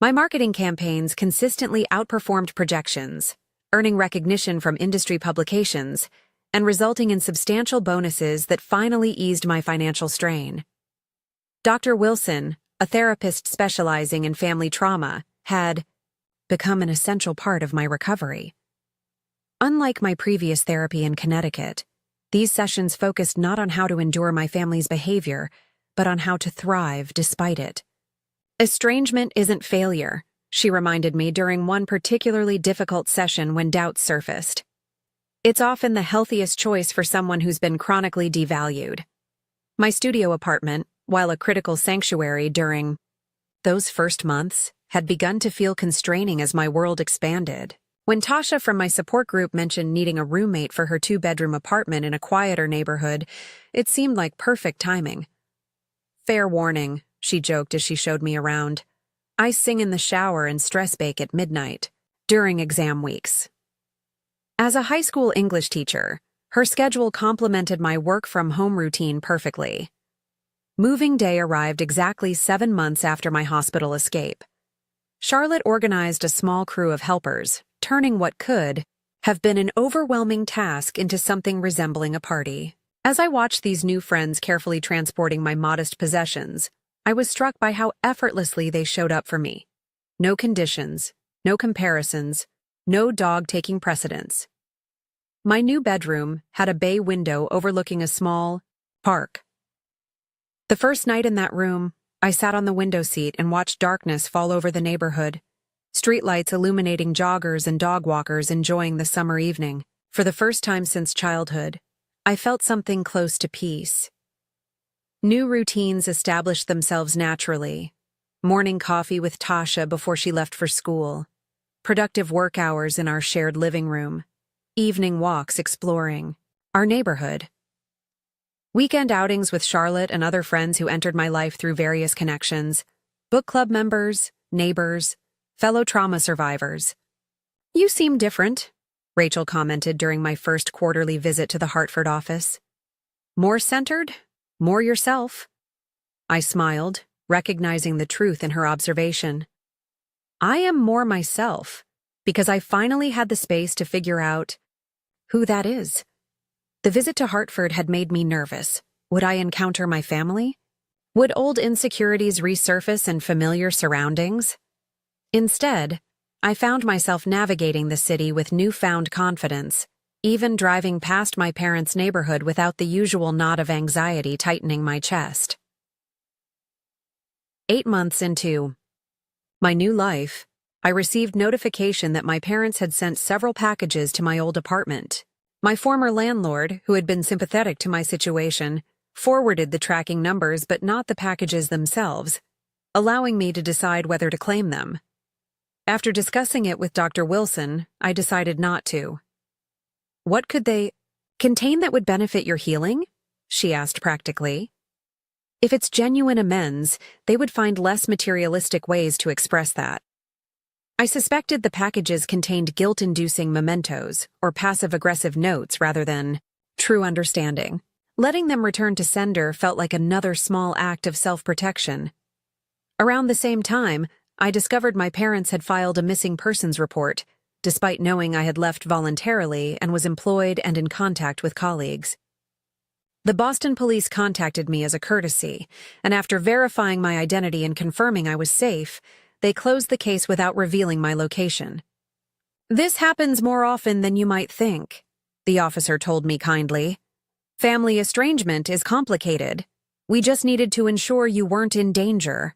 Speaker 1: My marketing campaigns consistently outperformed projections, earning recognition from industry publications, and resulting in substantial bonuses that finally eased my financial strain. Dr. Wilson, a therapist specializing in family trauma, had become an essential part of my recovery. Unlike my previous therapy in Connecticut, these sessions focused not on how to endure my family's behavior, but on how to thrive despite it. Estrangement isn't failure, she reminded me during one particularly difficult session when doubts surfaced. It's often the healthiest choice for someone who's been chronically devalued. My studio apartment, while a critical sanctuary during those first months, had begun to feel constraining as my world expanded. When Tasha from my support group mentioned needing a roommate for her 2-bedroom apartment in a quieter neighborhood, it seemed like perfect timing. Fair warning, she joked as she showed me around. I sing in the shower and stress bake at midnight, during exam weeks. As a high school English teacher, her schedule complemented my work-from-home routine perfectly. Moving day arrived exactly 7 months after my hospital escape. Charlotte organized a small crew of helpers, turning what could have been an overwhelming task into something resembling a party. As I watched these new friends carefully transporting my modest possessions, I was struck by how effortlessly they showed up for me. No conditions, no comparisons, no dog taking precedence. My new bedroom had a bay window overlooking a small park. The first night in that room, I sat on the window seat and watched darkness fall over the neighborhood, streetlights illuminating joggers and dog walkers enjoying the summer evening. For the first time since childhood, I felt something close to peace. New routines established themselves naturally. Morning coffee with Tasha before she left for school, productive work hours in our shared living room, evening walks exploring our neighborhood. Weekend outings with Charlotte and other friends who entered my life through various connections, book club members, neighbors, fellow trauma survivors. You seem different, Rachel commented during my first quarterly visit to the Hartford office. More centered, more yourself. I smiled, recognizing the truth in her observation. I am more myself, because I finally had the space to figure out who that is. The visit to Hartford had made me nervous. Would I encounter my family? Would old insecurities resurface in familiar surroundings? Instead, I found myself navigating the city with newfound confidence, even driving past my parents' neighborhood without the usual knot of anxiety tightening my chest. 8 months into my new life, I received notification that my parents had sent several packages to my old apartment. My former landlord, who had been sympathetic to my situation, forwarded the tracking numbers but not the packages themselves, allowing me to decide whether to claim them. After discussing it with Dr. Wilson, I decided not to. What could they contain that would benefit your healing? She asked practically. If it's genuine amends, they would find less materialistic ways to express that. I suspected the packages contained guilt-inducing mementos or passive-aggressive notes rather than true understanding. Letting them return to sender felt like another small act of self-protection. Around the same time, I discovered my parents had filed a missing persons report, despite knowing I had left voluntarily and was employed and in contact with colleagues. The Boston police contacted me as a courtesy, and after verifying my identity and confirming I was safe, they closed the case without revealing my location. This happens more often than you might think, the officer told me kindly. Family estrangement is complicated. We just needed to ensure you weren't in danger.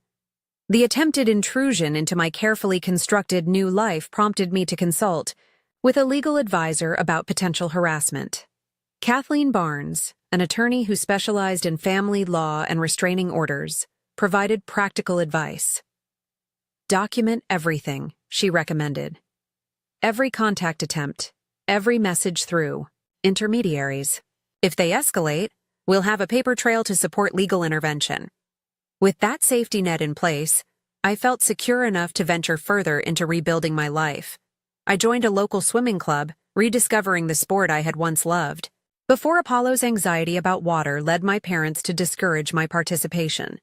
Speaker 1: The attempted intrusion into my carefully constructed new life prompted me to consult with a legal advisor about potential harassment. Kathleen Barnes, an attorney who specialized in family law and restraining orders, provided practical advice. Document everything, she recommended. Every contact attempt, every message through intermediaries. If they escalate, we'll have a paper trail to support legal intervention. With that safety net in place, I felt secure enough to venture further into rebuilding my life. I joined a local swimming club, rediscovering the sport I had once loved. Before Apollo's anxiety about water led my parents to discourage my participation.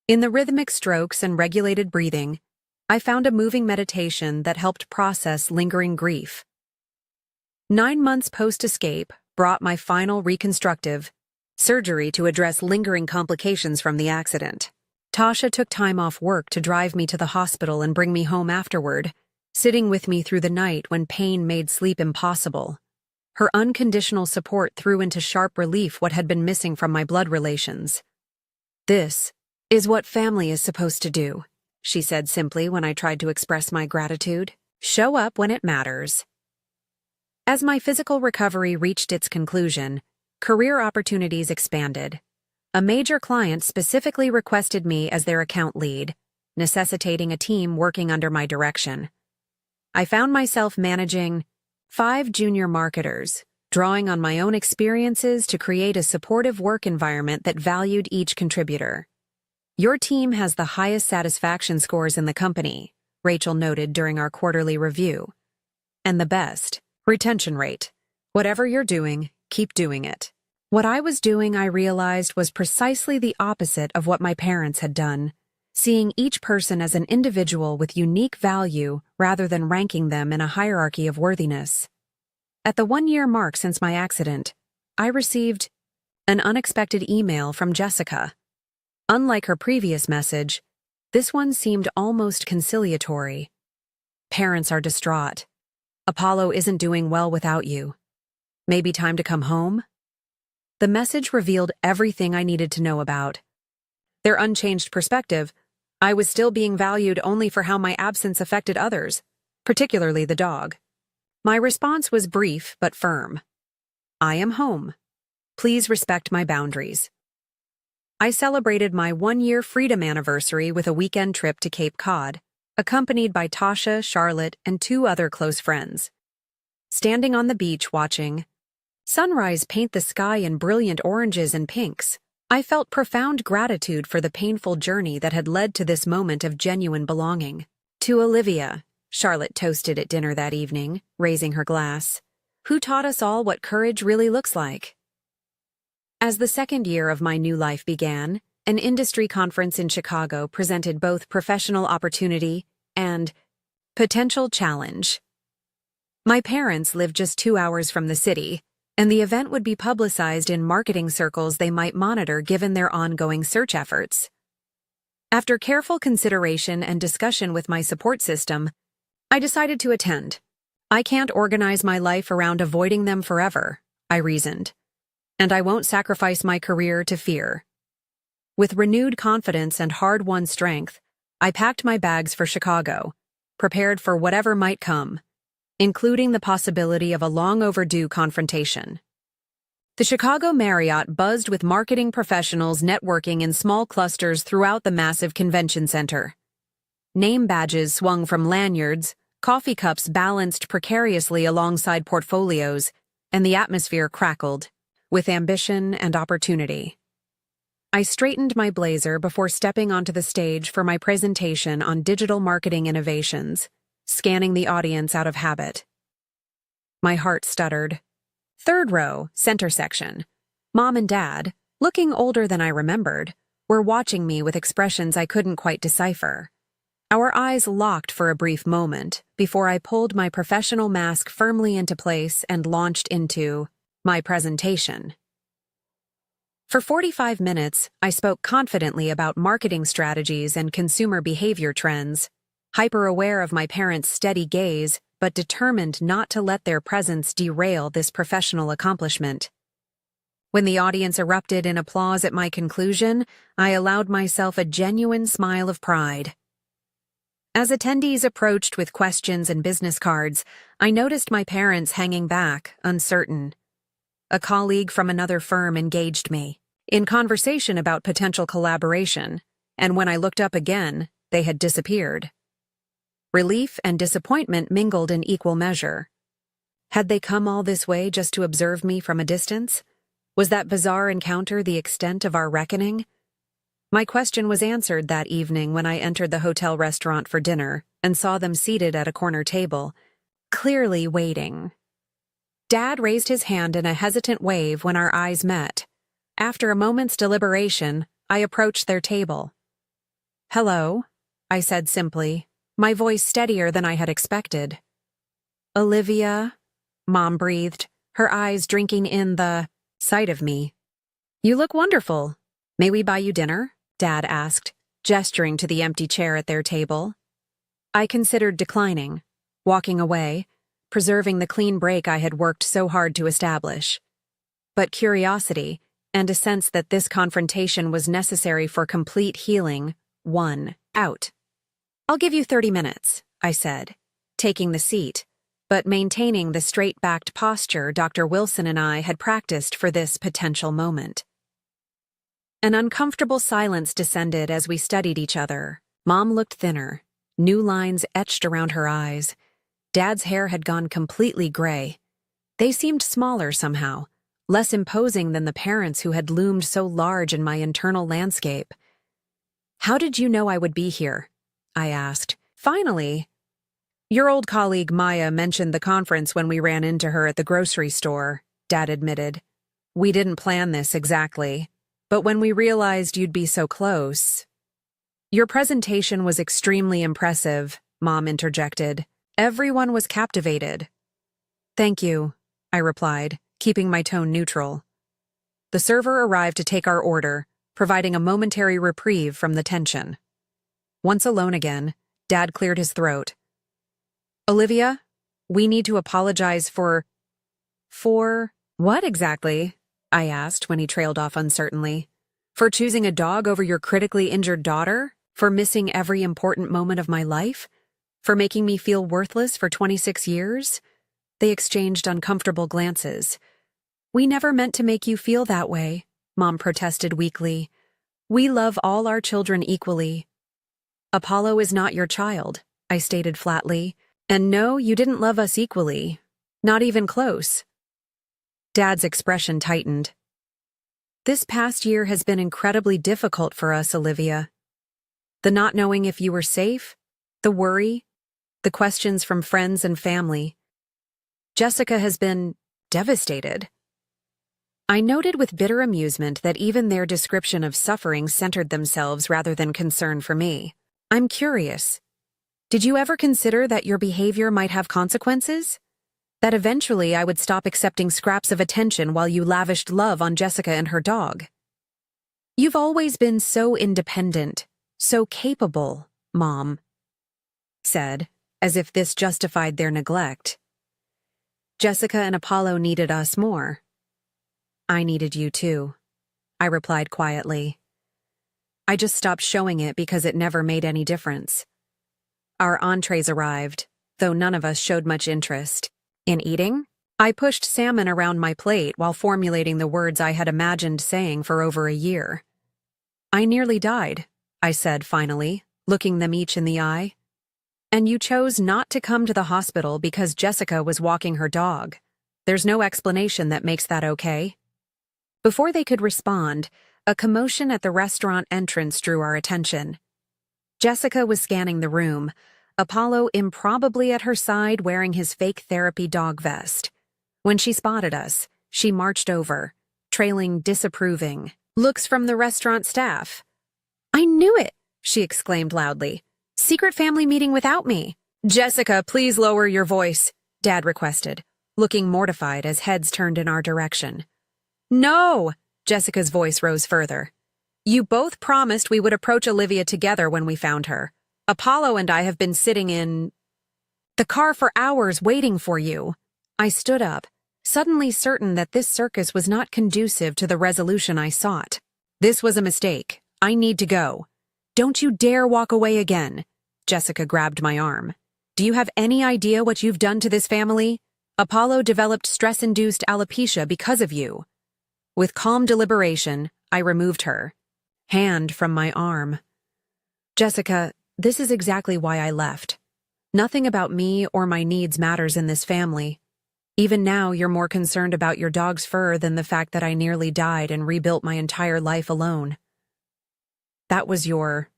Speaker 1: In the rhythmic strokes and regulated breathing, I found a moving meditation that helped process lingering grief. 9 months post-escape brought my final reconstructive surgery to address lingering complications from the accident. Tasha took time off work to drive me to the hospital and bring me home afterward, sitting with me through the night when pain made sleep impossible. Her unconditional support threw into sharp relief what had been missing from my blood relations. "This is what family is supposed to do," she said simply when I tried to express my gratitude. "Show up when it matters." As my physical recovery reached its conclusion, career opportunities expanded. A major client specifically requested me as their account lead, necessitating a team working under my direction. I found myself managing 5 junior marketers, drawing on my own experiences to create a supportive work environment that valued each contributor. "Your team has the highest satisfaction scores in the company," Rachel noted during our quarterly review. "And the best retention rate. Whatever you're doing, keep doing it." What I was doing, I realized, was precisely the opposite of what my parents had done, seeing each person as an individual with unique value rather than ranking them in a hierarchy of worthiness. At the 1-year mark since my accident, I received an unexpected email from Jessica. Unlike her previous message, this one seemed almost conciliatory. "Parents are distraught. Apollo isn't doing well without you. Maybe time to come home?" The message revealed everything I needed to know about their unchanged perspective. I was still being valued only for how my absence affected others, particularly the dog. My response was brief but firm. "I am home. Please respect my boundaries." I celebrated my 1-year freedom anniversary with a weekend trip to Cape Cod, accompanied by Tasha, Charlotte, and 2 other close friends. Standing on the beach watching sunrise paint the sky in brilliant oranges and pinks, I felt profound gratitude for the painful journey that had led to this moment of genuine belonging. "To Olivia," Charlotte toasted at dinner that evening, raising her glass, "who taught us all what courage really looks like." As the 2nd year of my new life began, an industry conference in Chicago presented both professional opportunity and potential challenge. My parents lived just 2 hours from the city, and the event would be publicized in marketing circles they might monitor given their ongoing search efforts. After careful consideration and discussion with my support system, I decided to attend. "I can't organize my life around avoiding them forever," I reasoned, "and I won't sacrifice my career to fear." With renewed confidence and hard-won strength, I packed my bags for Chicago, prepared for whatever might come, including the possibility of a long-overdue confrontation. The Chicago Marriott buzzed with marketing professionals networking in small clusters throughout the massive convention center. Name badges swung from lanyards, coffee cups balanced precariously alongside portfolios, and the atmosphere crackled with ambition and opportunity. I straightened my blazer before stepping onto the stage for my presentation on digital marketing innovations, scanning the audience out of habit. My heart stuttered. 3rd row, center section. Mom and Dad, looking older than I remembered, were watching me with expressions I couldn't quite decipher. Our eyes locked for a brief moment before I pulled my professional mask firmly into place and launched into my presentation. For 45 minutes, I spoke confidently about marketing strategies and consumer behavior trends, hyper-aware of my parents' steady gaze, but determined not to let their presence derail this professional accomplishment. When the audience erupted in applause at my conclusion, I allowed myself a genuine smile of pride. As attendees approached with questions and business cards, I noticed my parents hanging back, uncertain. A colleague from another firm engaged me in conversation about potential collaboration, and when I looked up again, they had disappeared. Relief and disappointment mingled in equal measure. Had they come all this way just to observe me from a distance? Was that bizarre encounter the extent of our reckoning? My question was answered that evening when I entered the hotel restaurant for dinner and saw them seated at a corner table, clearly waiting. Dad raised his hand in a hesitant wave when our eyes met. After a moment's deliberation, I approached their table. "Hello," I said simply, my voice steadier than I had expected. "Olivia," Mom breathed, her eyes drinking in the sight of me. "You look wonderful. May we buy you dinner?" Dad asked, gesturing to the empty chair at their table. I considered declining. walking away, preserving the clean break I had worked so hard to establish. But curiosity, and a sense that this confrontation was necessary for complete healing, won out. "I'll give you 30 minutes, I said, taking the seat, but maintaining the straight-backed posture Dr. Wilson and I had practiced for this potential moment. An uncomfortable silence descended as we studied each other. Mom looked thinner, new lines etched around her eyes. Dad's hair had gone completely gray. They seemed smaller somehow, less imposing than the parents who had loomed so large in my internal landscape. "How did you know I would be here?" I asked. "Finally." "Your old colleague Maya mentioned the conference when we ran into her at the grocery store," Dad admitted. "We didn't plan this exactly, but when we realized you'd be so close—" "Your presentation was extremely impressive," Mom interjected. "Everyone was captivated." "Thank you," I replied, keeping my tone neutral. The server arrived to take our order, providing a momentary reprieve from the tension. Once alone again, Dad cleared his throat. "Olivia, we need to apologize for what exactly?" I asked when he trailed off uncertainly. "For choosing a dog over your critically injured daughter? For missing every important moment of my life? For making me feel worthless for 26 years? They exchanged uncomfortable glances. "We never meant to make you feel that way," Mom protested weakly. "We love all our children equally." "Apollo is not your child," I stated flatly. "And no, you didn't love us equally. Not even close." Dad's expression tightened. "This past year has been incredibly difficult for us, Olivia. The not knowing if you were safe, the worry, the questions from friends and family. Jessica has been devastated." I noted with bitter amusement that even their description of suffering centered themselves rather than concern for me. "I'm curious. Did you ever consider that your behavior might have consequences? That eventually I would stop accepting scraps of attention while you lavished love on Jessica and her dog? You've always been so independent, so capable," Mom said, as if this justified their neglect. "Jessica and Apollo needed us more." "I needed you too," I replied quietly. I just stopped showing it because it never made any difference. Our entrees arrived, though none of us showed much interest. In eating, I pushed salmon around my plate while formulating the words I had imagined saying for over a year. "I nearly died," I said finally, looking them each in the eye. "And you chose not to come to the hospital because Jessica was walking her dog. There's no explanation that makes that okay." Before they could respond, a commotion at the restaurant entrance drew our attention. Jessica was scanning the room, Apollo improbably at her side wearing his fake therapy dog vest. When she spotted us, she marched over, trailing disapproving looks from the restaurant staff. "I knew it!" she exclaimed loudly. "Secret family meeting without me." "Jessica, please lower your voice," Dad requested, looking mortified as heads turned in our direction. "No!" Jessica's voice rose further. "You both promised we would approach Olivia together when we found her. Apollo and I have been sitting in the car for hours waiting for you." I stood up, suddenly certain that this circus was not conducive to the resolution I sought. "This was a mistake. I need to go." "Don't you dare walk away again." Jessica grabbed my arm. "Do you have any idea what you've done to this family? Apollo developed stress-induced alopecia because of you." With calm deliberation, I removed her hand from my arm. "Jessica, this is exactly why I left. Nothing about me or my needs matters in this family. Even now, you're more concerned about your dog's fur than the fact that I nearly died and rebuilt my entire life alone." "That was your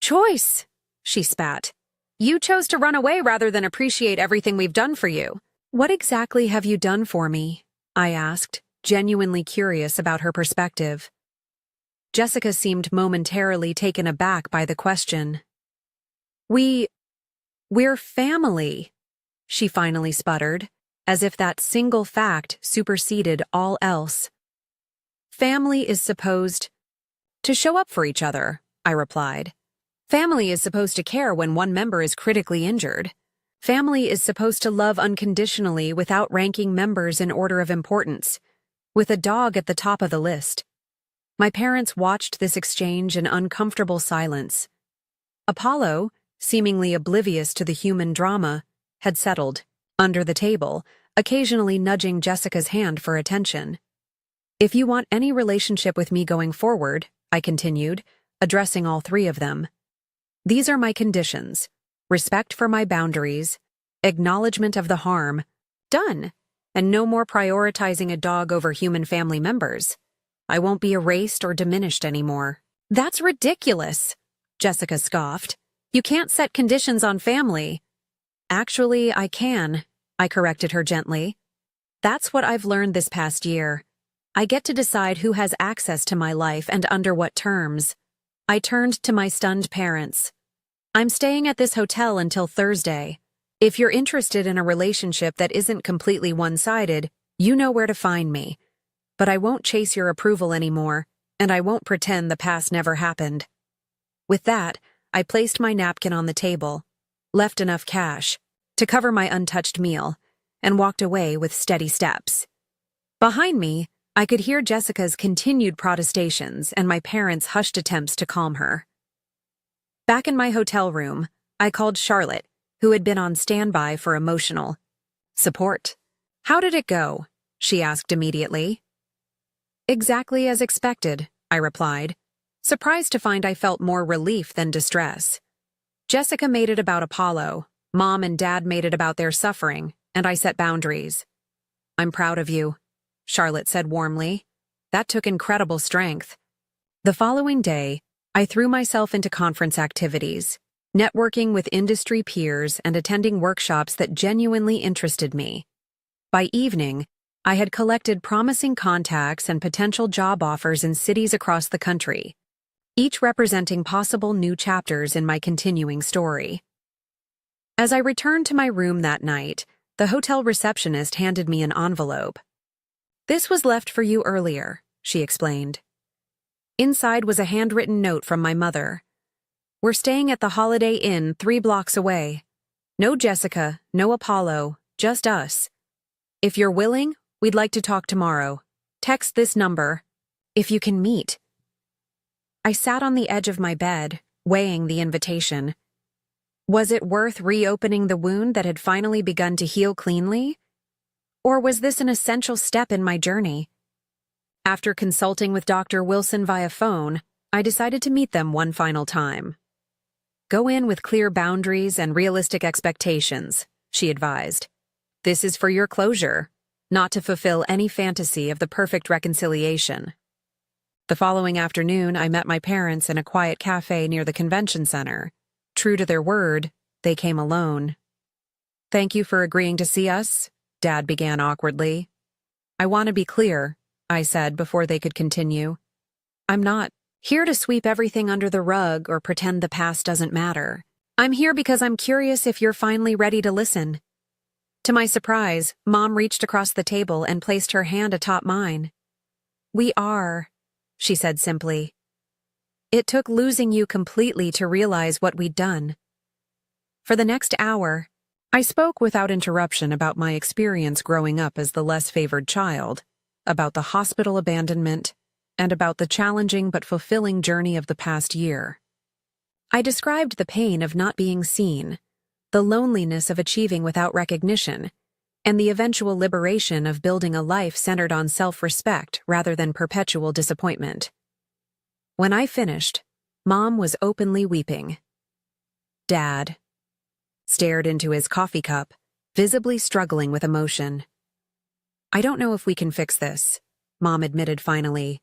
Speaker 1: choice," she spat. "You chose to run away rather than appreciate everything we've done for you." "What exactly have you done for me?" I asked, genuinely curious about her perspective. Jessica seemed momentarily taken aback by the question. We're family," she finally sputtered, as if that single fact superseded all else. "Family is supposed to show up for each other," I replied. "Family is supposed to care when one member is critically injured. Family is supposed to love unconditionally without ranking members in order of importance, with a dog at the top of the list. My parents watched this exchange in uncomfortable silence. Apollo, seemingly oblivious to the human drama, had settled, under the table, occasionally nudging Jessica's hand for attention. "If you want any relationship with me going forward," I continued, addressing all three of them, "these are my conditions: respect for my boundaries, acknowledgement of the harm, done, and no more prioritizing a dog over human family members. I won't be erased or diminished anymore." "That's ridiculous," Jessica scoffed. "You can't set conditions on family." "Actually, I can," I corrected her gently. "That's what I've learned this past year. I get to decide who has access to my life and under what terms." I turned to my stunned parents. "I'm staying at this hotel until Thursday. If you're interested in a relationship that isn't completely one-sided, you know where to find me. But I won't chase your approval anymore, and I won't pretend the past never happened." With that, I placed my napkin on the table, left enough cash to cover my untouched meal, and walked away with steady steps. Behind me, I could hear Jessica's continued protestations and my parents' hushed attempts to calm her. Back in my hotel room, I called Charlotte, who had been on standby for emotional support. "How did it go?" she asked immediately. "Exactly as expected," I replied, surprised to find I felt more relief than distress. "Jessica made it about Apollo, Mom and Dad made it about their suffering, and I set boundaries." "I'm proud of you," Charlotte said warmly. "That took incredible strength." The following day, I threw myself into conference activities, networking with industry peers and attending workshops that genuinely interested me. By evening, I had collected promising contacts and potential job offers in cities across the country, each representing possible new chapters in my continuing story. As I returned to my room that night, the hotel receptionist handed me an envelope. "This was left for you earlier," she explained. Inside was a handwritten note from my mother. "We're staying at the Holiday Inn 3 blocks away. No Jessica, no Apollo, just us. If you're willing, we'd like to talk tomorrow. Text this number, if you can meet." I sat on the edge of my bed, weighing the invitation. Was it worth reopening the wound that had finally begun to heal cleanly? Or was this an essential step in my journey? After consulting with Dr. Wilson via phone, I decided to meet them one final time. "Go in with clear boundaries and realistic expectations," she advised. "This is for your closure, not to fulfill any fantasy of the perfect reconciliation." The following afternoon, I met my parents in a quiet cafe near the convention center. True to their word, they came alone. "Thank you for agreeing to see us," Dad began awkwardly. "I want to be clear," I said before they could continue. "I'm not here to sweep everything under the rug or pretend the past doesn't matter. I'm here because I'm curious if you're finally ready to listen." To my surprise, Mom reached across the table and placed her hand atop mine. "We are," she said simply. "It took losing you completely to realize what we'd done." For the next hour, I spoke without interruption about my experience growing up as the less favored child, about the hospital abandonment, and about the challenging but fulfilling journey of the past year. I described the pain of not being seen, the loneliness of achieving without recognition, and the eventual liberation of building a life centered on self-respect rather than perpetual disappointment. When I finished, Mom was openly weeping. Dad stared into his coffee cup, visibly struggling with emotion. "I don't know if we can fix this," Mom admitted finally.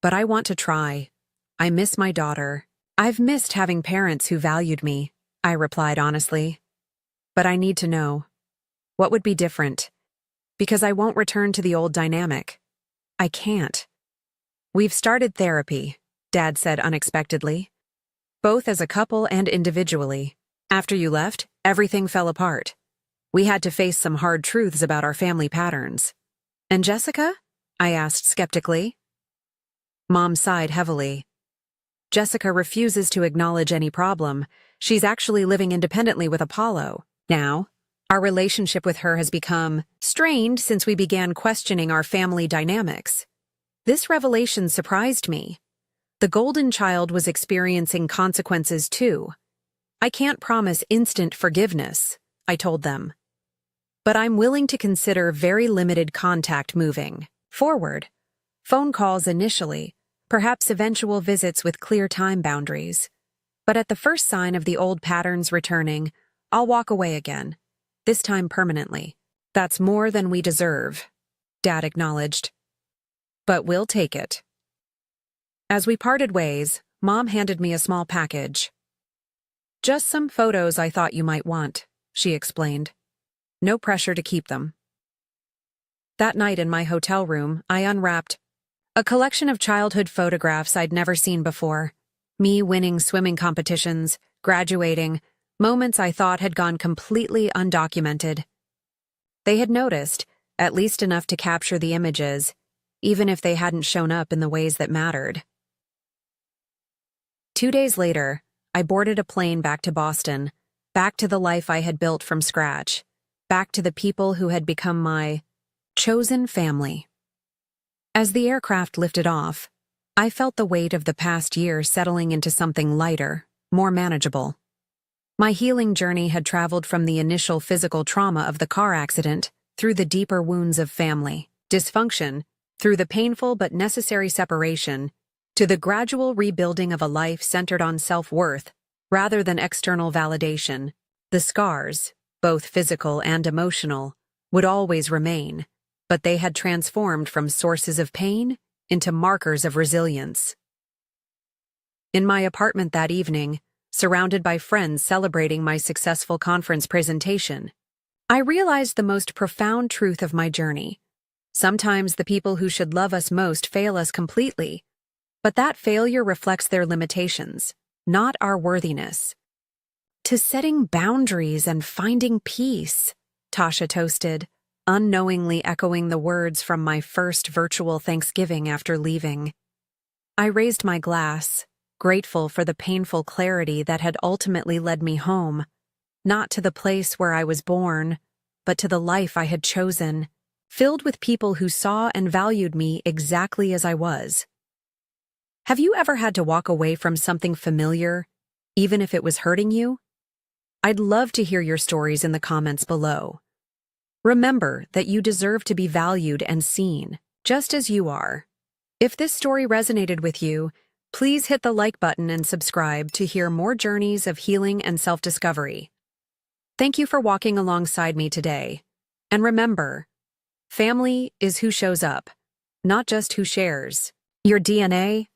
Speaker 1: "But I want to try. I miss my daughter. I've missed having parents who valued me," I replied honestly. "But I need to know. What would be different? Because I won't return to the old dynamic. I can't." "We've started therapy," Dad said unexpectedly. "Both as a couple and individually. After you left, everything fell apart. We had to face some hard truths about our family patterns." "And Jessica?" I asked skeptically. Mom sighed heavily. "Jessica refuses to acknowledge any problem. She's actually living independently with Apollo. Now, our relationship with her has become strained since we began questioning our family dynamics. This revelation surprised me. The golden child was experiencing consequences too. I can't promise instant forgiveness, I told them. But I'm willing to consider very limited contact moving forward. Phone calls initially, perhaps eventual visits with clear time boundaries. But at the first sign of the old patterns returning, I'll walk away again, this time permanently. That's more than we deserve, Dad acknowledged. But we'll take it. As we parted ways, Mom handed me a small package. Just some photos I thought you might want, she explained. No pressure to keep them. That night in my hotel room, I unwrapped a collection of childhood photographs I'd never seen before. Me winning swimming competitions, graduating, moments I thought had gone completely undocumented. They had noticed, at least enough to capture the images, even if they hadn't shown up in the ways that mattered. 2 days later, I boarded a plane back to Boston, back to the life I had built from scratch, back to the people who had become my chosen family. As the aircraft lifted off, I felt the weight of the past year settling into something lighter, more manageable. My healing journey had traveled from the initial physical trauma of the car accident through the deeper wounds of family dysfunction, through the painful but necessary separation, to the gradual rebuilding of a life centered on self-worth rather than external validation. The scars, both physical and emotional, would always remain, but they had transformed from sources of pain into markers of resilience. In my apartment that evening, surrounded by friends celebrating my successful conference presentation, I realized the most profound truth of my journey. Sometimes the people who should love us most fail us completely, but that failure reflects their limitations, not our worthiness. To setting boundaries and finding peace, Tasha toasted, unknowingly echoing the words from my first virtual Thanksgiving after leaving. I raised my glass, grateful for the painful clarity that had ultimately led me home, not to the place where I was born, but to the life I had chosen, filled with people who saw and valued me exactly as I was. Have you ever had to walk away from something familiar, even if it was hurting you? I'd love to hear your stories in the comments below. Remember that you deserve to be valued and seen, just as you are. If this story resonated with you, please hit the like button and subscribe to hear more journeys of healing and self-discovery. Thank you for walking alongside me today. And remember, family is who shows up, not just who shares. Your DNA